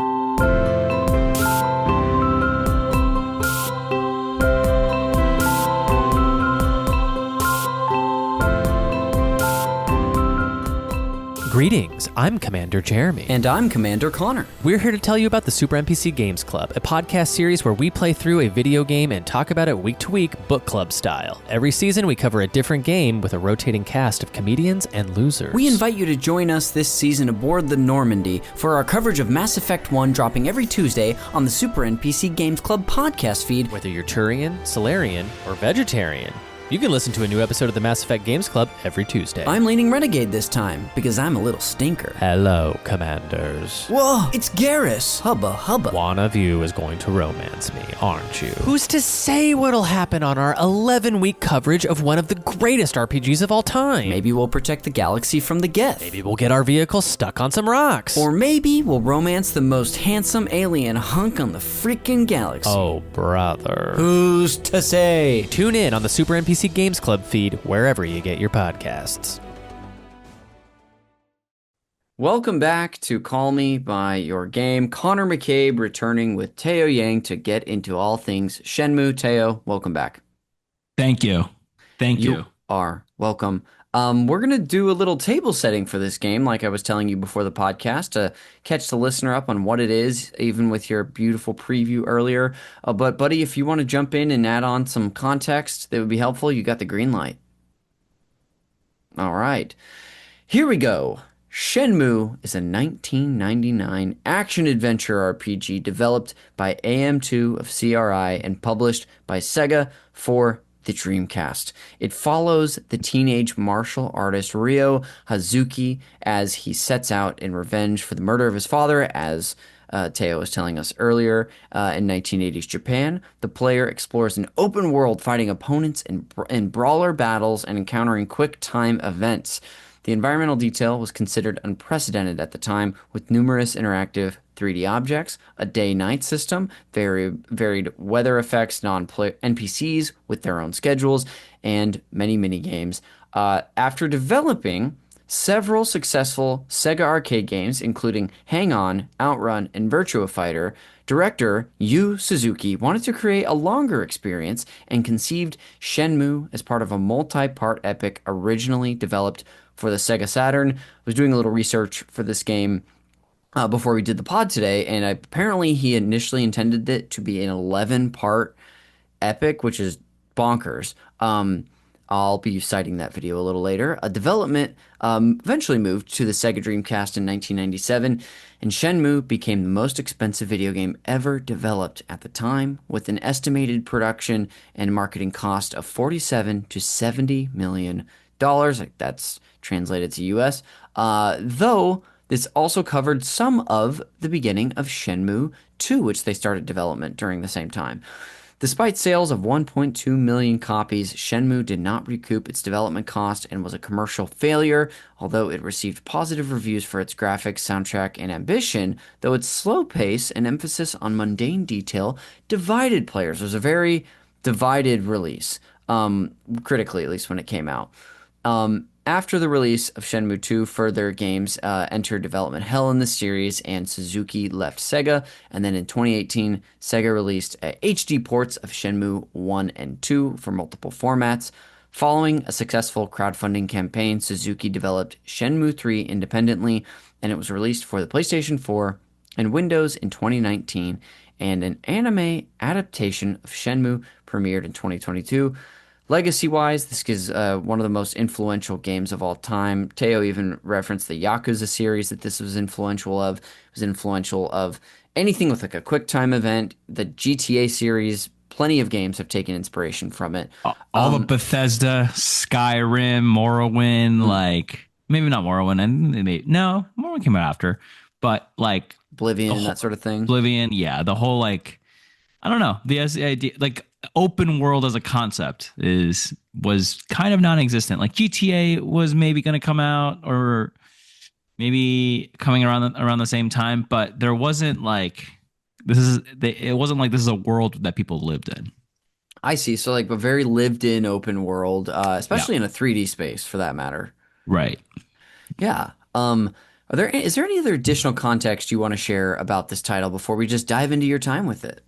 C: Greetings, I'm Commander Jeremy.
A: And I'm Commander Connor.
C: We're here to tell you about the Super NPC Games Club, a podcast series where we play through a video game and talk about it week to week, book club style. Every season, we cover a different game with a rotating cast of comedians and losers.
A: We invite you to join us this season aboard the Normandy for our coverage of Mass Effect 1 dropping every Tuesday on the Super NPC Games Club podcast feed.
C: Whether you're Turian, Solarian, or vegetarian, you can listen to a new episode of the Mass Effect Games Club every Tuesday.
A: I'm leaning Renegade this time, because I'm a little stinker.
C: Hello, Commanders.
A: Whoa, it's Garrus! Hubba hubba.
C: One of you is going to romance me, aren't you? Who's to say what'll happen on our 11-week coverage of one of the greatest RPGs of all time?
A: Maybe we'll protect the galaxy from the Geth.
C: Maybe we'll get our vehicle stuck on some rocks.
A: Or maybe we'll romance the most handsome alien hunk on the freaking galaxy.
C: Oh, brother.
A: Who's to say?
C: Tune in on the Super NPC Games Club feed wherever you get your podcasts.
A: Welcome back to Call Me By Your Game. Connor McCabe returning with Tao Yang to get into all things Shenmue. Tao, welcome back.
B: Thank you. Thank you.
A: You are welcome. We're going to do a little table setting for this game, like I was telling you before the podcast, to catch the listener up on what it is, even with your beautiful preview earlier. But, buddy, if you want to jump in and add on some context that would be helpful, you got the green light. All right. Here we go. Shenmue is a 1999 action-adventure RPG developed by AM2 of CRI and published by Sega for the Dreamcast. It follows the teenage martial artist Ryo Hazuki as he sets out in revenge for the murder of his father, as Teo was telling us earlier. In 1980s Japan, the player explores an open world fighting opponents in brawler battles and encountering quick-time events. The environmental detail was considered unprecedented at the time, with numerous interactive 3D objects, a day-night system, varied weather effects, NPCs with their own schedules, and many mini-games. After developing several successful Sega arcade games, including Hang On, Outrun, and Virtua Fighter, director Yu Suzuki wanted to create a longer experience and conceived Shenmue as part of a multi-part epic originally developed for the Sega Saturn. I was doing a little research for this game before we did the pod today, and apparently he initially intended it to be an 11-part epic, which is bonkers. I'll be citing that video a little later. Development eventually moved to the Sega Dreamcast in 1997, and Shenmue became the most expensive video game ever developed at the time, with an estimated production and marketing cost of $47 to $70 million. That's translated to US. Though this also covered some of the beginning of Shenmue 2, which they started development during the same time. Despite sales of 1.2 million copies, Shenmue did not recoup its development cost and was a commercial failure, although it received positive reviews for its graphics, soundtrack, and ambition, though its slow pace and emphasis on mundane detail divided players. It was a very divided release, critically, at least when it came out. After the release of Shenmue 2, further games entered development hell in the series, and Suzuki left Sega. And then in 2018, Sega released HD ports of Shenmue 1 and 2 for multiple formats. Following a successful crowdfunding campaign, Suzuki developed Shenmue 3 independently, and it was released for the PlayStation 4 and Windows in 2019. And an anime adaptation of Shenmue premiered in 2022. Legacy-wise, this is one of the most influential games of all time. Teo even referenced the Yakuza series that this was influential of. It was influential of anything with like a quick time event. The GTA series, plenty of games have taken inspiration from it.
B: All the Bethesda, Skyrim, Morrowind, like maybe not Morrowind, and no, Morrowind came out after, but like
A: Oblivion, that sort of thing.
B: Oblivion, yeah, the whole like I don't know, the idea like open world as a concept was kind of non-existent. Like GTA was maybe going to come out or maybe coming around the same time, but there wasn't like it wasn't like this is a world that people lived in.
A: I see. So like a very lived in open world, especially in a 3D space for that matter.
B: Right.
A: Yeah. Is there any other additional context you want to share about this title before we just dive into your time with it?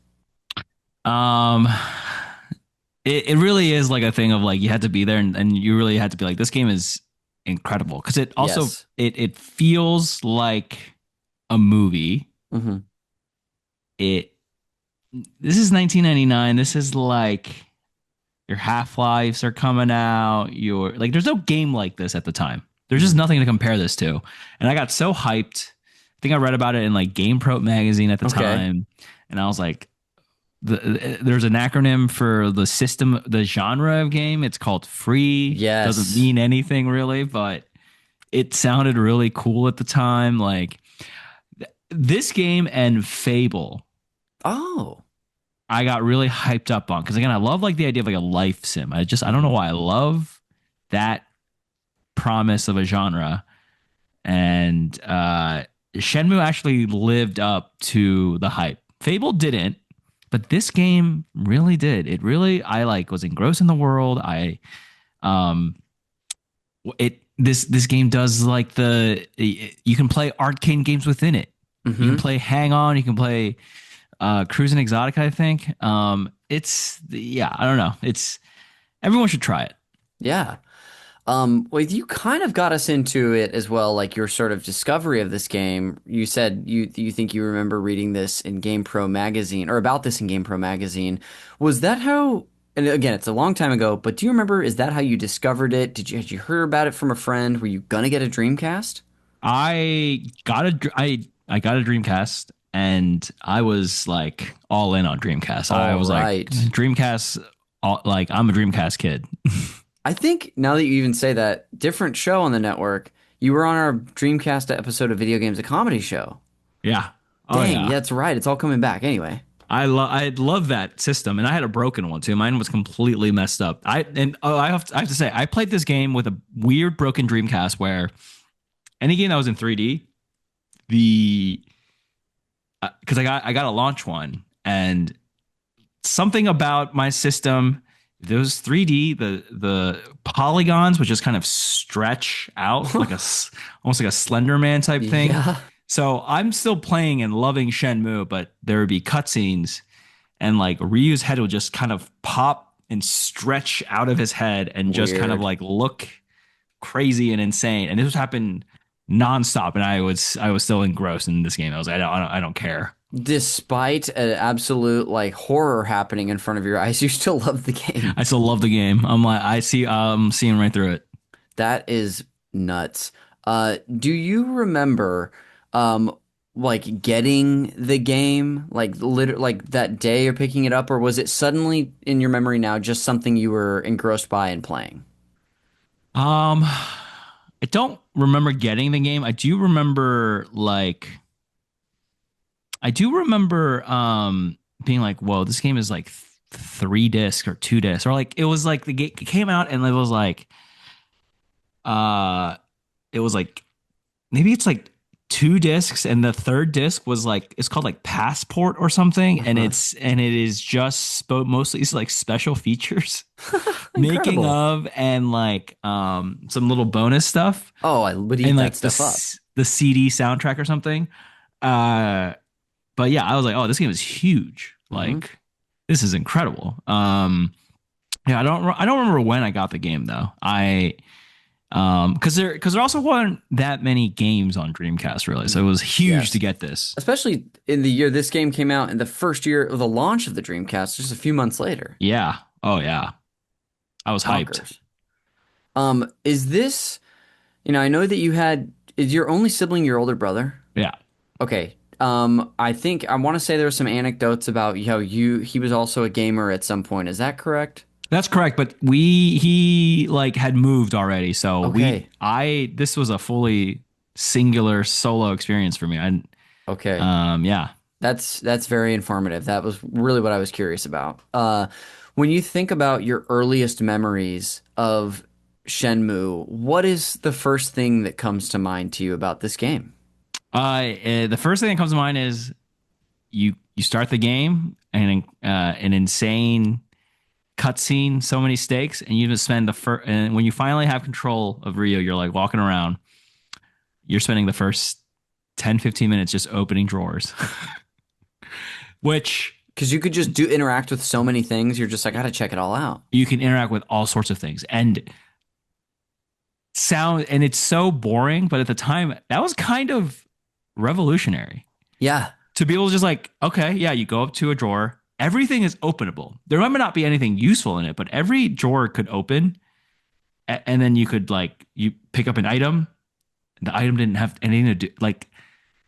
B: It really is like a thing of like you had to be there and you really had to be like this game is incredible because it also it feels like a movie.
A: Mm-hmm.
B: This is 1999. This is like your Half-Lives are coming out. Your like there's no game like this at the time. There's just nothing to compare this to. And I got so hyped. I think I read about it in like GamePro magazine at the time, and I was like. There's an acronym for the system, the genre of game. It's called free.
A: Yes.
B: Doesn't mean anything really, but it sounded really cool at the time. Like this game and Fable.
A: Oh.
B: I got really hyped up on because again, I love like the idea of like a life sim. I don't know why I love that promise of a genre. And Shenmue actually lived up to the hype. Fable didn't. But this game really did. It really, I like was engrossed in the world. This game does like you can play arcade games within it. Mm-hmm. You can play Hang On. You can play Cruising Exotica. I think I don't know. Everyone should try it.
A: Yeah. Well, you kind of got us into it as well, like your sort of discovery of this game. You said you think you remember reading this in GamePro magazine or about this in GamePro magazine. Was that how? And again, it's a long time ago, but do you remember? Is that how you discovered it? Had you heard about it from a friend? Were you gonna get a Dreamcast?
B: I got a Dreamcast, and I was like all in on Dreamcast. I was like Dreamcast. Like I'm a Dreamcast kid.
A: I think now that you even say that, different show on the network, you were on our Dreamcast episode of Video Games, a comedy show.
B: Yeah.
A: Dang, yeah, that's right. It's all coming back anyway.
B: I love that system, and I had a broken one too. Mine was completely messed up. I have to say, I played this game with a weird broken Dreamcast where any game that was in 3D, because I got a launch one, and something about my system. Those 3D, the polygons would just kind of stretch out like almost like a Slender Man type thing.
A: Yeah.
B: So I'm still playing and loving Shenmue, but there would be cutscenes and like Ryu's head would just kind of pop and stretch out of his head and just kind of like look crazy and insane. And this was happening nonstop, and I was still engrossed in this game. I was like, I don't care.
A: Despite an absolute like horror happening in front of your eyes, you still love the game.
B: I still love the game. I'm seeing right through it.
A: That is nuts. Do you remember like getting the game like like that day or picking it up, or was it suddenly in your memory now just something you were engrossed by and playing?
B: I don't remember getting the game. I do remember being like, whoa, this game is like 3 discs or 2 discs, or like it was like the game came out and uh it was like maybe it's like 2 discs, and the third disc was like it's called like Passport or something, and
A: Uh-huh.
B: it is just mostly it's like special features, making
A: Incredible.
B: of, and like some little bonus stuff,
A: Oh, I would eat
B: and
A: that
B: like
A: stuff up.
B: the CD soundtrack or something. Uh, but yeah, I was like, oh, this game is huge.
A: Hmm.
B: Like, this is incredible. Yeah, I don't remember when I got the game though. Because there also weren't that many games on Dreamcast really, so it was huge to
A: Yes.
B: get this.
A: Especially in the year this game came out, in the first year of the launch of the Dreamcast, just a few months later.
B: Yeah. Oh yeah. I was hyped.
A: Bonkers. Is this, I know that is your only sibling your older brother?
B: Yeah.
A: Okay. I think I want to say there were some anecdotes about how he was also a gamer at some point. Is that correct?
B: That's correct, but he like had moved already, so
A: Okay.
B: this was a fully singular solo experience for me.
A: Okay.
B: Yeah.
A: That's very informative. That was really what I was curious about. When you think about your earliest memories of Shenmue, what is the first thing that comes to mind to you about this game?
B: The first thing that comes to mind is you start the game and an insane cutscene, so many stakes, and you just spend the first. And when you finally have control of Rio, you're like walking around. You're spending the first 10-15 minutes just opening drawers, which
A: Because you could just do interact with so many things. You're just like, I gotta check it all out.
B: you can interact with all sorts of things and it's so boring, but at the time that was kind of revolutionary
A: Yeah.
B: to be able to just like, okay, yeah, you go up to a drawer, everything is openable. There might not be anything useful in it, but every drawer could open, and then you could like you pick up an item. The item didn't have anything to do. Like,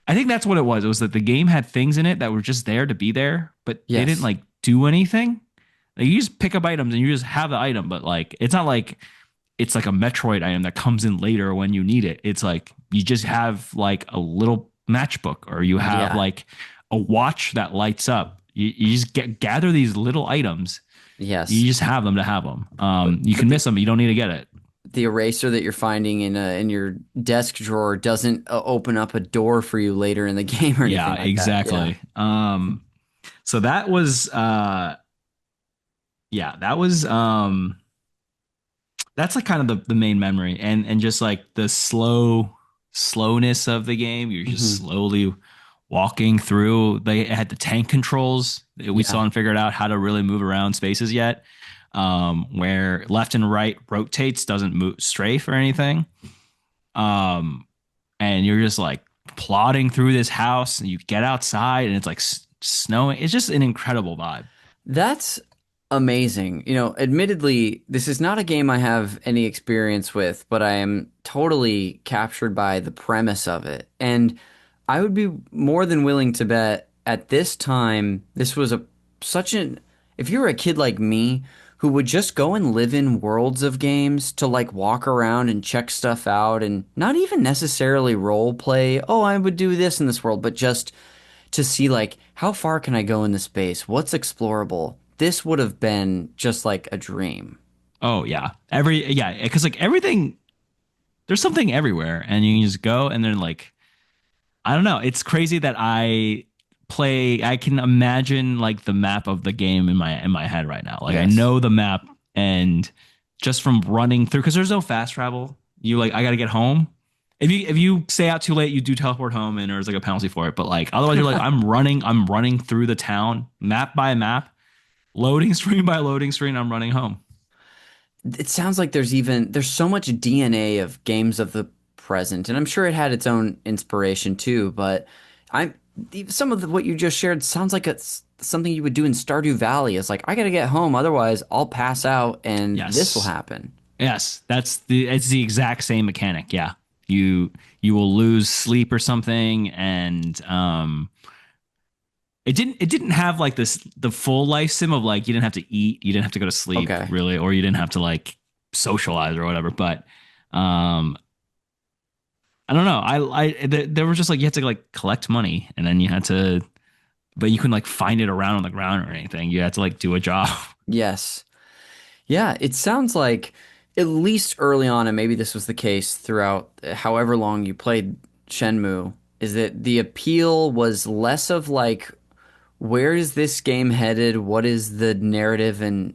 B: I think that's what it was. It was that the game had things in it that were just there to be there, but they didn't
A: Yes.
B: like do anything. Like, you just pick up items and you just have the item, but like it's not like it's like a Metroid item that comes in later when you need it. It's like you just have like a little matchbook, or you have
A: Yeah.
B: like a watch that lights up. You just gather these little items. You
A: Yes.
B: just have them to have them.
A: But
B: You
A: but
B: can miss them. You don't need to get it.
A: the eraser that you're finding in your desk drawer doesn't open up a door for you later in the game or
B: Yeah,
A: anything like that. Yeah.
B: exactly. So that was yeah, that was that's like kind of the main memory, and just like the slowness of the game. You're just
A: Hmm.
B: slowly walking through. They had the tank controls that we still
A: Yeah.
B: haven't figured out how to really move around spaces yet. Where left and right rotates, doesn't move strafe or anything. Um, and you're just like plodding through this house, and you get outside and it's like snowing. It's just an incredible vibe.
A: That's amazing. Admittedly, this is not a game I have any experience with, but I am totally captured by the premise of it. And I would be more than willing to bet at this time, this was such an, if you were a kid like me who would just go and live in worlds of games to like walk around and check stuff out and not even necessarily role play, oh, I would do this in this world, but just to see like how far can I go in this space? What's explorable? This would have been just like a dream.
B: Oh yeah, because like everything, there's something everywhere, and you can just go, and then like I don't know. It's crazy that I can imagine like the map of the game in my head right now. Like I
A: Yes.
B: know the map, and just from running through, because there's no fast travel. You like I got to get home. If you stay out too late, you do teleport home, and there's like a penalty for it. But like otherwise, you're like I'm running through the town, map by map, loading screen by loading screen. I'm running home.
A: It sounds like there's so much DNA of games of the present, and I'm sure it had its own inspiration too, but I'm some of what you just shared sounds like it's something you would do in Stardew Valley. It's like I gotta get home, otherwise I'll pass out and this will
B: Yes.
A: happen.
B: Yes, it's the exact same mechanic. Yeah. You will lose sleep or something, and it didn't have like the full life sim of like you didn't have to eat, you didn't have to go to sleep
A: Okay.
B: really, or you didn't have to like socialize or whatever, but um I don't know. They were just like you had to like collect money, and then you had to but you couldn't like find it around on the ground or anything. You had to like do a job.
A: Yes. Yeah, it sounds like at least early on, and maybe this was the case throughout however long you played Shenmue, is that the appeal was less of like, where is this game headed? What is the narrative and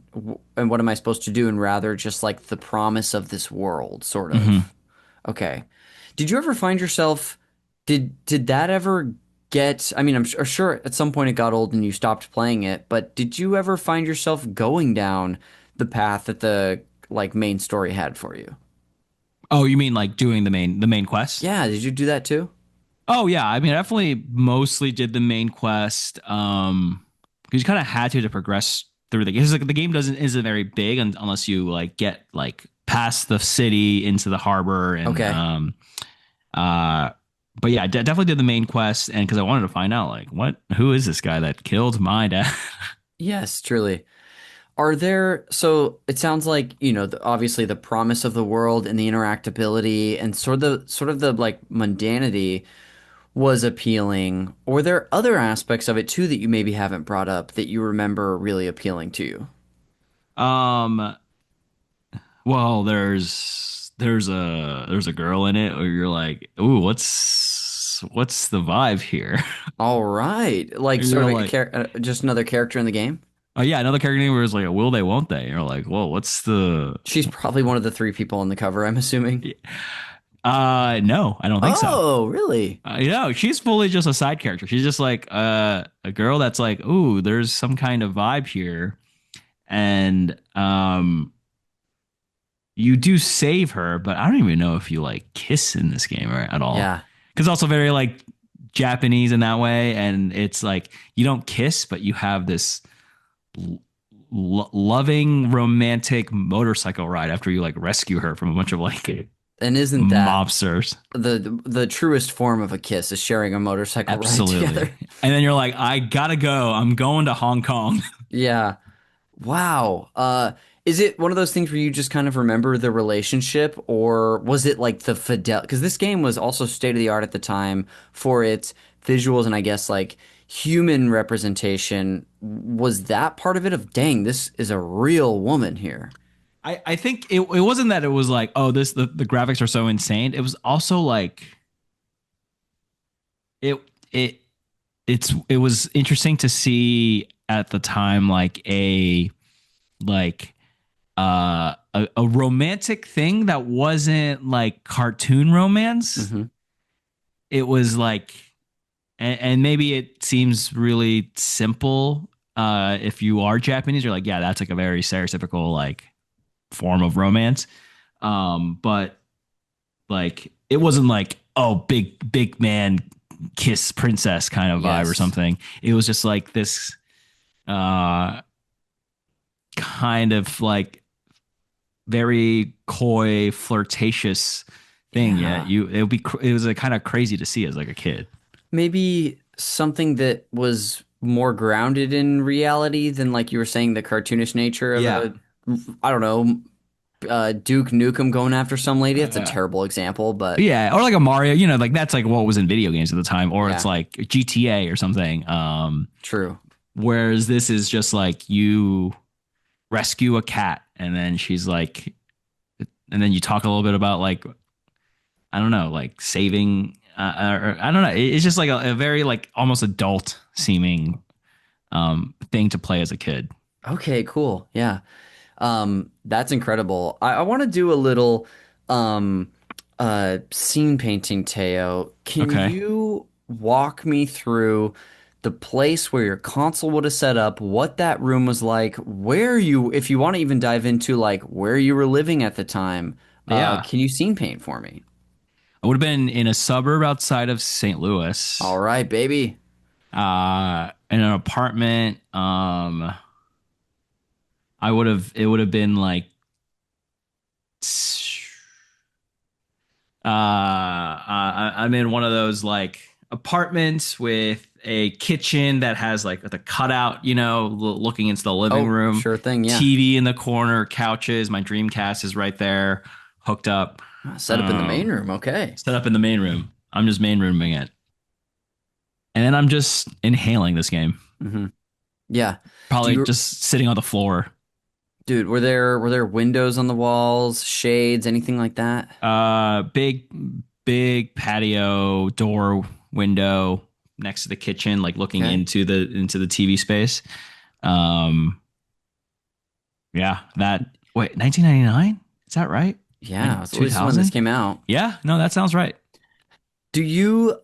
A: what am I supposed to do? And rather just like the promise of this world, sort
B: Hmm.
A: of. Okay. Did you ever find yourself, did that ever get, I mean, sure at some point it got old and you stopped playing it, but did you ever find yourself going down the path that the like main story had for you?
B: Oh, you mean like doing the main quest?
A: Yeah, did you do that too?
B: Oh yeah, I mean, I definitely mostly did the main quest. Because you kind of had to progress through the game. 'Cause, like the game isn't very big unless you like get like past the city into the harbor and
A: Okay.
B: uh. But yeah, definitely did the main quest, and because I wanted to find out like who is this guy that killed my dad?
A: Yes, truly. Are there, so it sounds like, obviously the promise of the world and the interactability and sort of the like mundanity was appealing. Or were there other aspects of it too that you maybe haven't brought up that you remember really appealing to you?
B: um. Well, there's a girl in it, or you're like, ooh, what's the vibe here?
A: All right. Like sort
B: You're
A: of
B: like,
A: just another character in the game?
B: oh yeah, another character name where it's like, will they, won't they? You're like, well, what's the?
A: She's probably one of the three people on the cover, I'm assuming.
B: No, I don't think so.
A: Oh, really?
B: She's fully just a side character. She's just like a girl that's like, ooh, there's some kind of vibe here, and you do save her, but I don't even know if you like kiss in this game at all.
A: Yeah.
B: Because also very like Japanese in that way, and it's like you don't kiss, but you have this loving romantic motorcycle ride after you like rescue her from a bunch of like
A: And isn't that
B: mobsters.
A: the truest form of a kiss is sharing a motorcycle ride
B: Absolutely.
A: together?
B: And then you're like, I gotta go. I'm going to Hong Kong.
A: Yeah. Wow. Is it one of those things where you just kind of remember the relationship, or was it like the fidel? Because this game was also state of the art at the time for its visuals and I guess like human representation. Was that part of it of, dang, this is a real woman here?
B: I think it wasn't that it was like, oh, the graphics are so insane. It was also like it it it was interesting to see at the time like like a romantic thing that wasn't like cartoon romance.
A: Hmm.
B: It was like and maybe it seems really simple if you are Japanese, you're like, yeah, that's like a very stereotypical like form of romance. But like it wasn't like, oh, big man kiss princess kind of vibe or
A: Yes.
B: something. It was just like this uh kind of like very coy, flirtatious thing. Yeah,
A: Yeah.
B: it was kind of crazy to see as like a kid.
A: Maybe something that was more grounded in reality than, like you were saying, the cartoonish nature of
B: Yeah.
A: a, I don't know, Duke Nukem going after some lady. That's a terrible example, but
B: Yeah, or like a Mario, like that's like what was in video games at the time, or it's
A: yeah,
B: like GTA or something.
A: true.
B: Whereas this is just like you rescue a cat, and then she's like, and then you talk a little bit about like I don't know, like saving. Or, I don't know. It's just like a very like almost adult seeming thing to play as a kid.
A: Okay, cool. Yeah. That's incredible. I want to do a little um scene painting, Teo. Can
B: Okay.
A: you walk me through the place where your console would have set up, what that room was like, where you, if you want to even dive into like where you were living at the time,
B: Yeah.
A: can you scene paint for me?
B: I would have been in a suburb outside of St. Louis,
A: All right, baby.
B: in an apartment. It would have been like, I'm in one of those like apartments with a kitchen that has like the cutout, looking into the living
A: Oh,
B: room,
A: sure thing. Yeah.
B: TV in the corner, couches. My Dreamcast is right there, hooked up,
A: Set up in the main room. Okay.
B: set up in the main room. I'm just main rooming it. And then I'm just inhaling this game.
A: Hmm. Yeah. Do
B: Probably
A: you,
B: just sitting on the floor.
A: dude, were there windows on the walls, shades, anything like that?
B: Big patio door window next to the kitchen, like looking
A: Okay.
B: into the TV space. Um, yeah, that wait, 1999? Is that right?
A: Yeah,
B: Like
A: at least when this
B: 2000?
A: came out.
B: Yeah, no, that sounds right.
A: Do you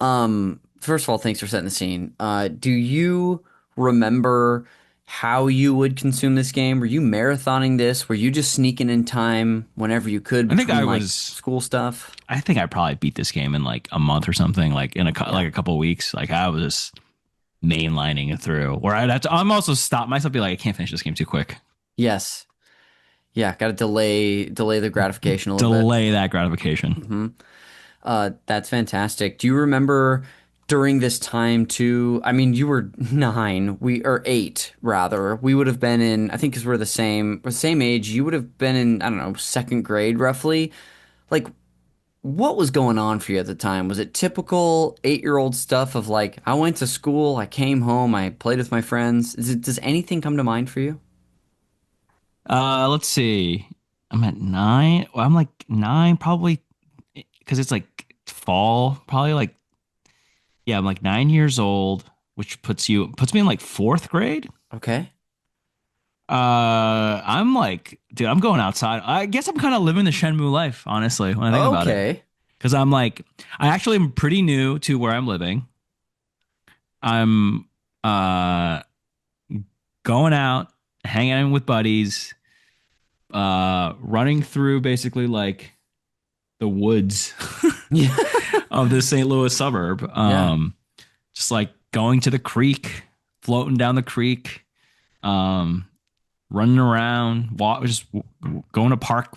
A: first of all, thanks for setting the scene. Do you remember how you would consume this game? Were you marathoning this? Were you just sneaking in time whenever you could
B: I think
A: between like school stuff?
B: I think I probably beat this game in like a month or something, like in
A: Yeah.
B: like a couple of weeks. Like I was just mainlining it through. Where I'd have to, I'm also stop myself, be like, I can't finish this game too quick.
A: Yes. Yeah, got to delay the gratification a little bit.
B: Delay that gratification.
A: Hmm. That's fantastic. Do you remember during this time too? I mean, you were 9, we or 8 rather. We would have been in. I think because we're the same age. You would have been in. I don't know, second grade roughly. Like, what was going on for you at the time? Was it typical 8-year-old stuff of like, I went to school, I came home, I played with my friends? Does anything come to mind for you?
B: Let's see. I'm at 9. Well, I'm like 9, probably because it's like fall. Probably like yeah. I'm like 9 years old, which puts me in like fourth grade.
A: Okay.
B: I'm like, dude, I'm going outside. I guess I'm kind of living the Shenmue life, honestly, when I think about it.
A: Okay.
B: Because I'm like, I actually am pretty new to where I'm living. I'm uh going out, hanging out with buddies, running through basically like the woods
A: Yeah.
B: of the St. Louis suburb.
A: Yeah.
B: Just like going to the creek, floating down the creek, um, running around, going to park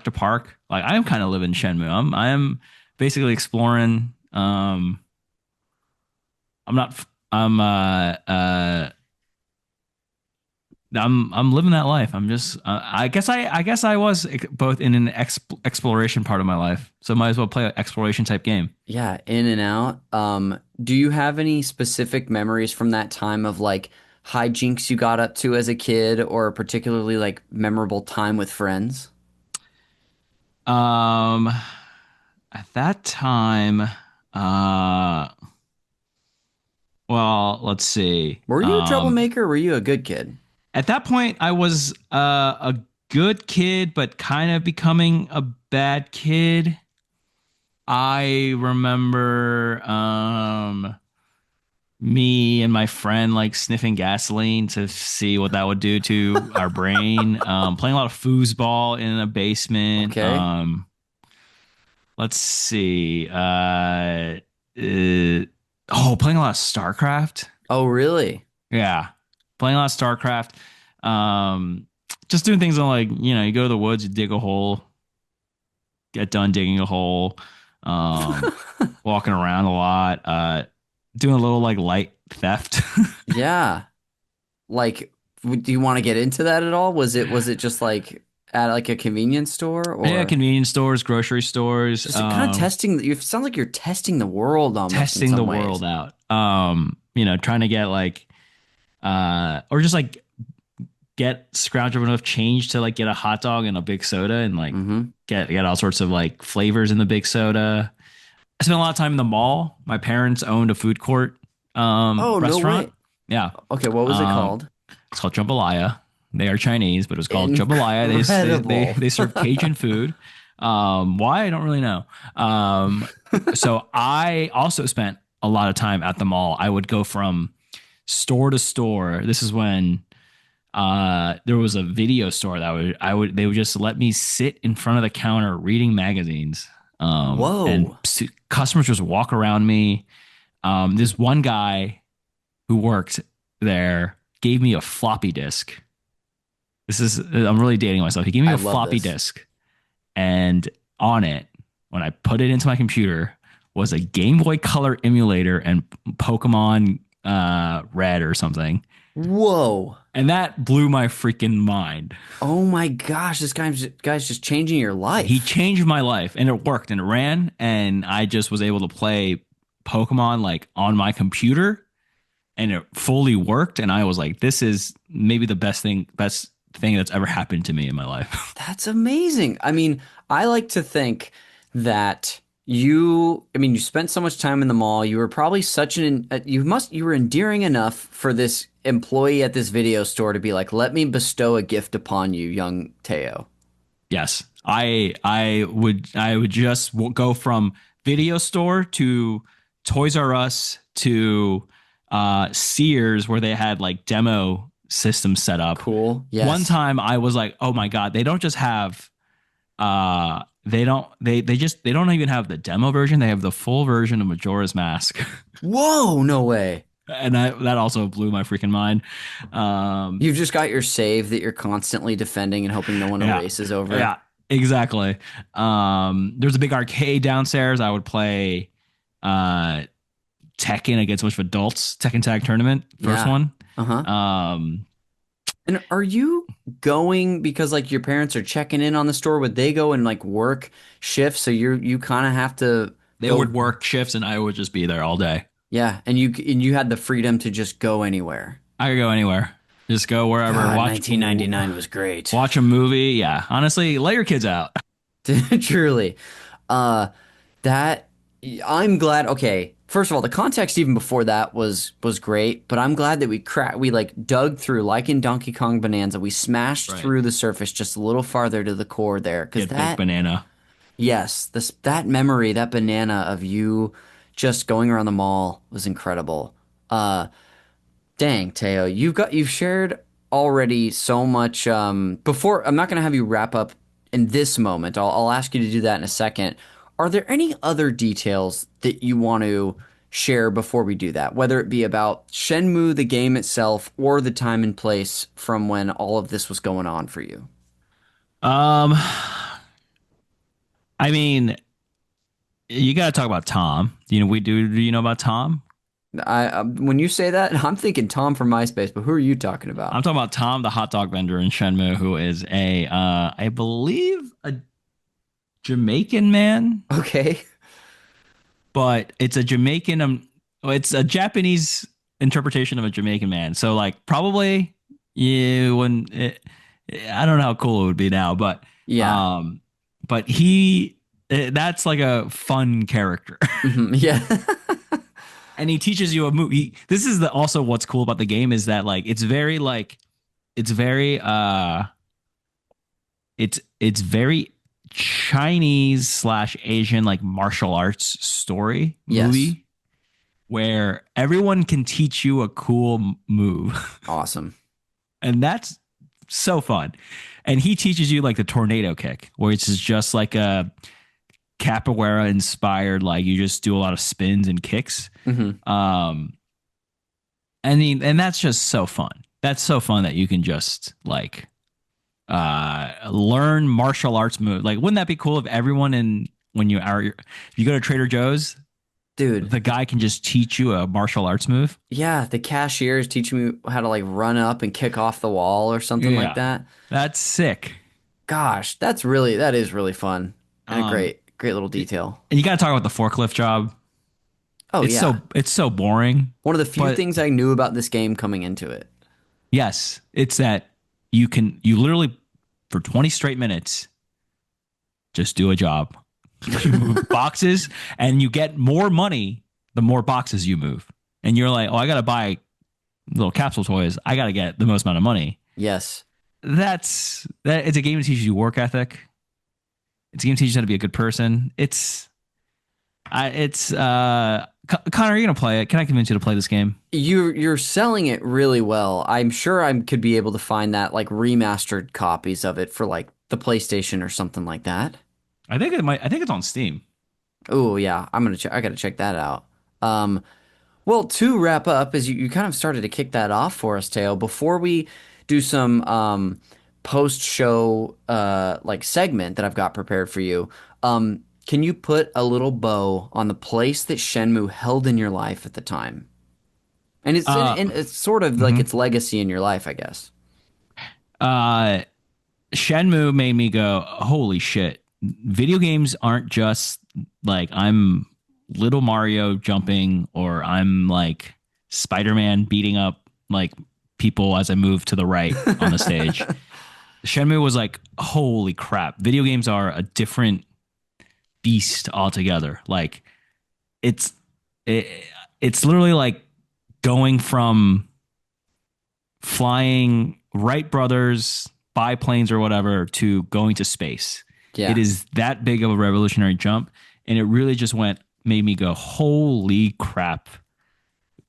B: to park. Like I'm kind of living Shenmue. I am basically exploring. I'm not. I'm I'm living that life. I'm just. I guess I was both in an exploration part of my life, so might as well play an exploration type game.
A: Yeah, in and out. Do you have any specific memories from that time of like hijinks you got up to as a kid or a particularly like memorable time with friends?
B: Um, at that time, well, let's see.
A: Were you a troublemaker or were you a good kid?
B: At that point, I was a good kid, but kind of becoming a bad kid. I remember me and my friend like sniffing gasoline to see what that would do to our brain. Playing a lot of foosball in a basement.
A: Okay.
B: Let's see. Playing a lot of StarCraft.
A: Oh, really?
B: Yeah, playing a lot of StarCraft. Um, just doing things on like you go to the woods, you dig a hole, get done digging a hole. Um, walking around a lot. Doing a little like light theft.
A: Yeah. Like, do you want to get into that at all? Was it just like at like a convenience store
B: Yeah,
A: or
B: convenience stores, grocery stores.
A: just kind of testing? You sound like you're testing the world almost in
B: Testing the
A: some ways.
B: world out. Trying to get like, or just like scrounge up enough change to like get a hot dog and a big soda and like
A: Mm-hmm.
B: get all sorts of like flavors in the big soda. I spent a lot of time in the mall. My parents owned a food court
A: Oh, no
B: restaurant.
A: way.
B: Yeah.
A: Okay, what was it called?
B: It's called jambalaya. They are Chinese, but it was called jambalaya. They serve Cajun food. Why? I don't really know. So I also spent a lot of time at the mall. I would go from store to store. This is when there was a video store that they would just let me sit in front of the counter reading magazines.
A: Whoa.
B: And customers just walk around me. This one guy who worked there gave me a floppy disk. I'm really dating myself. He gave me
A: I
B: a
A: love
B: floppy
A: this.
B: disk, and on it, when I put it into my computer, was a Game Boy Color emulator and Pokemon Red or something.
A: Whoa.
B: And that blew my freaking mind.
A: Oh my gosh, this guy's just changing your life.
B: He changed my life, and it worked, and it ran, and I just was able to play Pokemon like on my computer, and it fully worked. And I was like, this is maybe the best thing that's ever happened to me in my life.
A: That's amazing. I mean, I like to think that you spent so much time in the mall. You were probably you were endearing enough for this employee at this video store to be like, let me bestow a gift upon you, young Teo.
B: Yes, I would just go from video store to Toys R Us to Sears, where they had like demo systems set up.
A: Cool. Yes.
B: One time I was like, oh my God, they don't just have they don't even have the demo version. They have the full version of Majora's Mask.
A: Whoa, no way.
B: And that also blew my freaking mind.
A: You've just got your save that you're constantly defending and hoping no one erases over.
B: Yeah, exactly. There's a big arcade downstairs. I would play Tekken against a bunch of adults. Tekken Tag Tournament, first one.
A: Uh-huh. And are you going because like your parents are checking in on the store? Would they go and like work shifts? So you kind of have to.
B: They would work shifts, and I would just be there all day.
A: Yeah, and you had the freedom to just go anywhere.
B: I could go anywhere. Just go wherever.
A: God, 1999 was great.
B: Watch a movie. Yeah, honestly, let your kids out.
A: Truly. That I'm glad. Okay, first of all, the context even before that was great, but I'm glad that we like dug through, like in Donkey Kong Bonanza, we smashed through the surface just a little farther to the core there, because that
B: big banana.
A: Yes, that memory, that banana of you just going around the mall was incredible. Dang, Teo, you've shared already so much. Before, I'm not going to have you wrap up in this moment. I'll ask you to do that in a second. Are there any other details that you want to share before we do that? Whether it be about Shenmue, the game itself, or the time and place from when all of this was going on for you?
B: I mean, you got to talk about Tom. Do you know about Tom?
A: When you say that, I'm thinking Tom from MySpace, but who are you talking about?
B: I'm talking about Tom, the hot dog vendor in Shenmue, who is I believe a Jamaican man.
A: Okay.
B: But it's a Jamaican, it's a Japanese interpretation of a Jamaican man. So like probably I don't know how cool it would be now, but
A: yeah.
B: But that's like a fun character.
A: Mm-hmm, yeah.
B: And he teaches you a move. This is also what's cool about the game is that like it's very Chinese / Asian like martial arts story movie where everyone can teach you a cool move.
A: Awesome.
B: And that's so fun. And he teaches you like the tornado kick, where it's just like a capoeira inspired, like you just do a lot of spins and kicks.
A: Mm-hmm.
B: And that's just so fun. That's so fun that you can just like learn martial arts moves. Like, wouldn't that be cool if everyone if you go to Trader Joe's,
A: dude,
B: the guy can just teach you a martial arts move?
A: Yeah, the cashier is teaching me how to like run up and kick off the wall or something like that.
B: That's sick.
A: Gosh, that is really fun and a great little detail.
B: And you got to talk about the forklift job.
A: Oh,
B: It's so boring.
A: One of the few things I knew about this game coming into it.
B: Yes, it's that you literally for 20 straight minutes just do a job. You move boxes and you get more money the more boxes you move. And you're like, oh, I got to buy little capsule toys. I got to get the most amount of money.
A: Yes.
B: It's a game that teaches you work ethic. It's a game that teaches you how to be a good person. Connor, are you gonna play it? Can I convince you to play this game?
A: You're selling it really well. I'm sure I could be able to find that like remastered copies of it for like the PlayStation or something like that.
B: I think it's on Steam.
A: Oh yeah, I gotta check that out. Well, to wrap up, as you kind of started to kick that off for us, Teo, before we do some post-show like segment that I've got prepared for you, can you put a little bow on the place that Shenmue held in your life at the time? And it's sort of like its legacy in your life, I guess.
B: Shenmue made me go, holy shit. Video games aren't just like I'm little Mario jumping, or I'm like Spider-Man beating up like people as I move to the right on the stage. Shenmue was like, holy crap. Video games are a different beast altogether. Like it's it, it's literally like going from flying Wright brothers biplanes or whatever to going to space.
A: Yeah.
B: It is that big of a revolutionary jump, and it really just made me go, holy crap.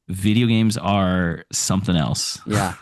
B: Video games are something else.
A: Yeah.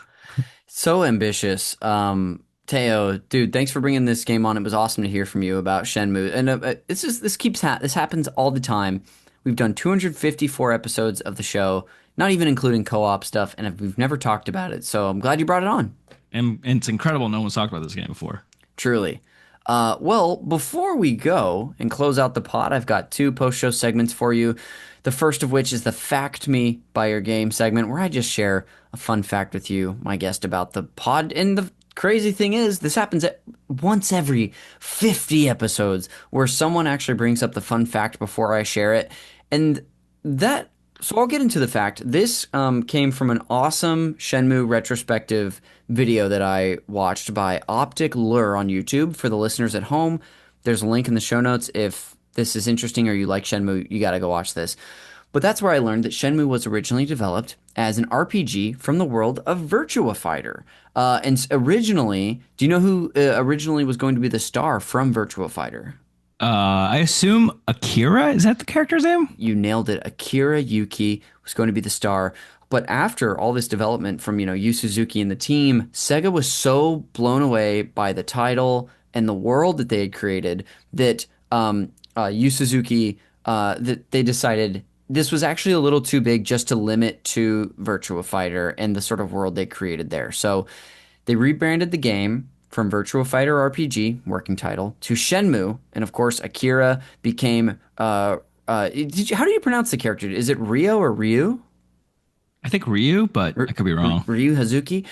A: So ambitious. Teo, dude, thanks for bringing this game on. It was awesome to hear from you about Shenmue. And it's just this happens all the time. We've done 254 episodes of the show, not even including co-op stuff, and we've never talked about it. So I'm glad you brought it on.
B: And it's incredible no one's talked about this game before.
A: Truly. Well, before we go and close out the pod, I've got two post-show segments for you. The first of which is the Fact Me by Your Game segment, where I just share a fun fact with you, my guest, about the pod. And the crazy thing is, this happens once every 50 episodes, where someone actually brings up the fun fact before I share it. And so I'll get into the fact. This came from an awesome Shenmue retrospective video that I watched by Optic Lure on YouTube. For the listeners at home, there's a link in the show notes. If this is interesting or you like Shenmue, you got to go watch this. But that's where I learned that Shenmue was originally developed as an RPG from the world of Virtua Fighter. And originally, do you know who originally was going to be the star from Virtua Fighter?
B: I assume Akira, is that the character's name?
A: You nailed it. Akira Yuki was going to be the star. But after all this development from, Yu Suzuki and the team, Sega was so blown away by the title and the world that they had created that Yu Suzuki, that they decided this was actually a little too big just to limit to Virtua Fighter and the sort of world they created there. So they rebranded the game from Virtua Fighter RPG, working title, to Shenmue. And of course, Akira became, how do you pronounce the character? Is it Ryo or Ryu?
B: I think Ryu, but I could be wrong.
A: Ryu Hazuki.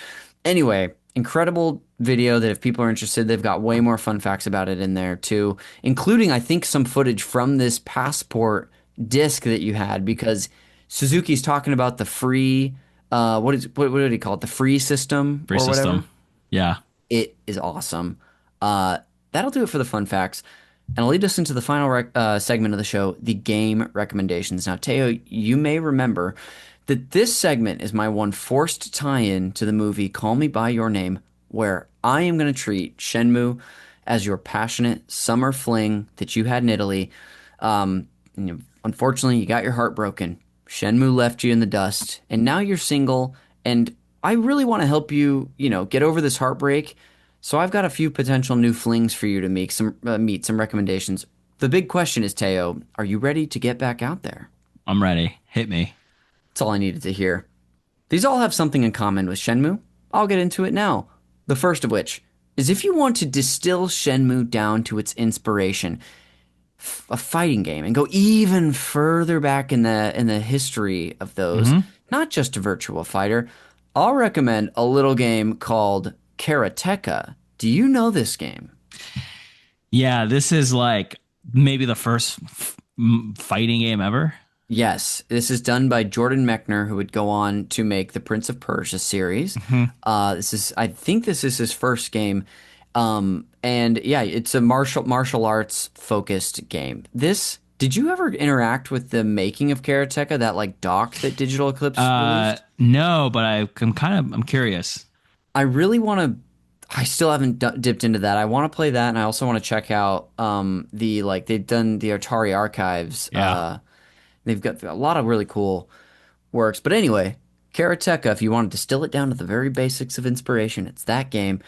A: Anyway, incredible video that if people are interested, they've got way more fun facts about it in there too, including, I think, some footage from this passport disc that you had, because Suzuki's talking about the free, what did he call it? The free system
B: Free
A: or whatever.
B: system. Yeah.
A: It is awesome. That'll do it for the fun facts. And I'll lead us into the final segment of the show, the game recommendations. Now, Teo, you may remember that this segment is my one forced tie-in to the movie Call Me By Your Name, where I am going to treat Shenmue as your passionate summer fling that you had in Italy. Unfortunately, you got your heart broken. Shenmue left you in the dust, and now you're single, and I really want to help you, get over this heartbreak. So I've got a few potential new flings for you to meet some recommendations. The big question is, Teo, are you ready to get back out there?
B: I'm ready. Hit me.
A: That's all I needed to hear. These all have something in common with Shenmue. I'll get into it now. The first of which is, if you want to distill Shenmue down to its inspiration, a fighting game, and go even further back in the history of those, not just a Virtua Fighter, I'll recommend a little game called Karateka. Do you know this game?
B: Yeah, this is like maybe the first fighting game ever.
A: Yes, this is done by Jordan Mechner, who would go on to make the Prince of Persia series. I think this is his first game. And yeah, it's a martial arts focused game. Did you ever interact with the making of Karateka, that like doc that Digital Eclipse released?
B: No, but I'm curious.
A: I still haven't dipped into that. I want to play that, and I also want to check out they've done the Atari archives.
B: Yeah.
A: They've got a lot of really cool works. But anyway, Karateka, if you want to distill it down to the very basics of inspiration, it's that game.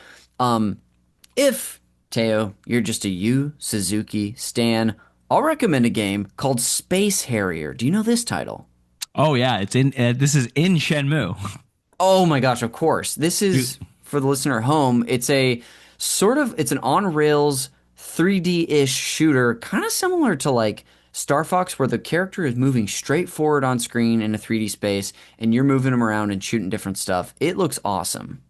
A: If, Teo, you're just a Yu Suzuki stan, I'll recommend a game called Space Harrier. Do you know this title?
B: Oh yeah, this is in Shenmue.
A: Oh my gosh, of course. This is, for the listener at home, it's an on-rails 3D-ish shooter, kind of similar to like Star Fox, where the character is moving straight forward on screen in a 3D space, and you're moving them around and shooting different stuff. It looks awesome.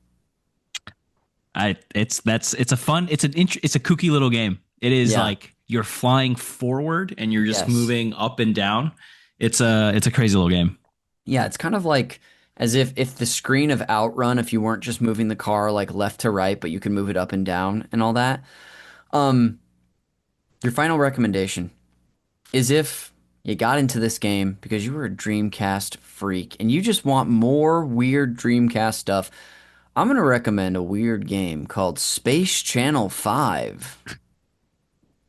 B: It's a kooky little game. It is like you're flying forward and you're just
A: Yes.
B: moving up and down. It's a crazy little game.
A: Yeah, it's kind of like as if the screen of Outrun, if you weren't just moving the car like left to right, but you could move it up and down and all that. Um, your final recommendation is if you got into this game because you were a Dreamcast freak and you just want more weird Dreamcast stuff. I'm gonna recommend a weird game called Space Channel 5. Did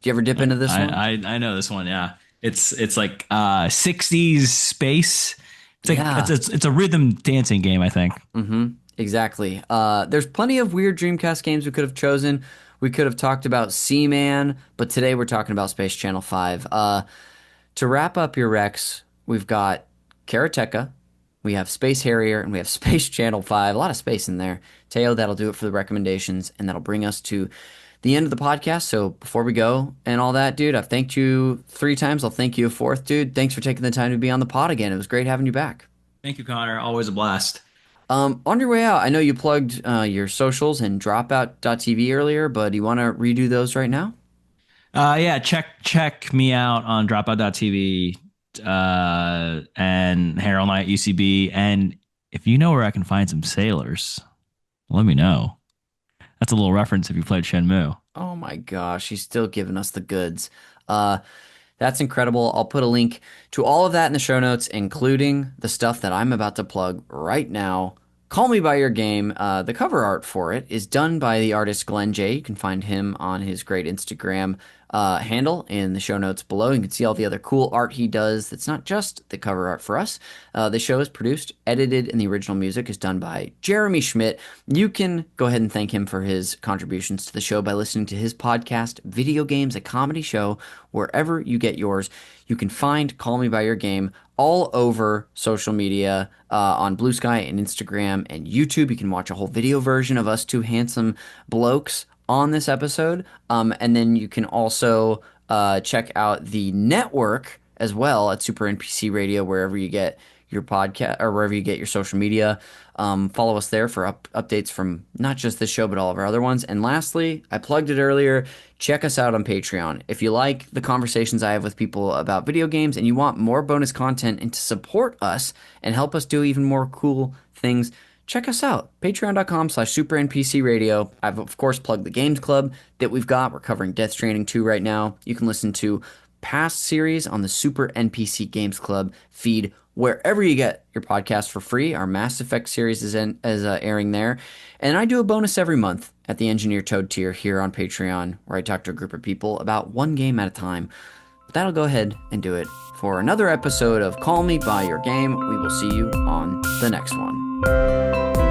A: you ever dip into this one?
B: I know this one. Yeah, it's like 60s space. It's like
A: Yeah.
B: it's a rhythm dancing game, I think.
A: Exactly. There's plenty of weird Dreamcast games we could have chosen. We could have talked about Seaman, but today we're talking about Space Channel 5. To wrap up your Rex, we've got Karateka, we have Space Harrier, and we have Space Channel 5. A lot of space in there. Teo, that'll do it for the recommendations, and that'll bring us to the end of the podcast. So before we go and all that, dude, I've thanked you 3 times. I'll thank you a 4th, dude. Thanks for taking the time to be on the pod again. It was great having you back.
B: Thank you, Connor. Always a blast.
A: On your way out, I know you plugged your socials and dropout.tv earlier, but do you want to redo those right now?
B: Yeah, check me out on dropout.tv and Harold Knight UCB. And if you know where I can find some sailors, let me know. That's a little reference if you played Shenmue.
A: Oh my gosh, he's still giving us the goods. That's incredible. I'll put a link to all of that in the show notes, including the stuff that I'm about to plug right now. Call Me By Your Game. The cover art for it is done by the artist Glenn J. You can find him on his great Instagram handle in the show notes below. You can see all the other cool art he does. That's not just the cover art for us. The show is produced, edited, and the original music is done by Jeremy Schmidt. You can go ahead and thank him for his contributions to the show by listening to his podcast, Video Games, a Comedy Show, wherever you get yours. You can find Call Me By Your Game all over social media on Blue Sky and Instagram and YouTube. You can watch a whole video version of us 2 handsome blokes on this episode. And then you can also check out the network as well at Super NPC Radio, wherever you get your podcast or wherever you get your social media. Follow us there for updates from not just this show, but all of our other ones. And lastly, I plugged it earlier. Check us out on Patreon. If you like the conversations I have with people about video games and you want more bonus content and to support us and help us do even more cool things, check us out. Patreon.com/SuperNPCRadio. I've, of course, plugged the Games Club that we've got. We're covering Death Stranding 2 right now. You can listen to past series on the Super NPC Games Club feed wherever you get your podcast for free. Our Mass Effect series is airing there. And I do a bonus every month at the Engineer Toad tier here on Patreon, where I talk to a group of people about one game at a time. But that'll go ahead and do it for another episode of Call Me By Your Game. We will see you on the next one.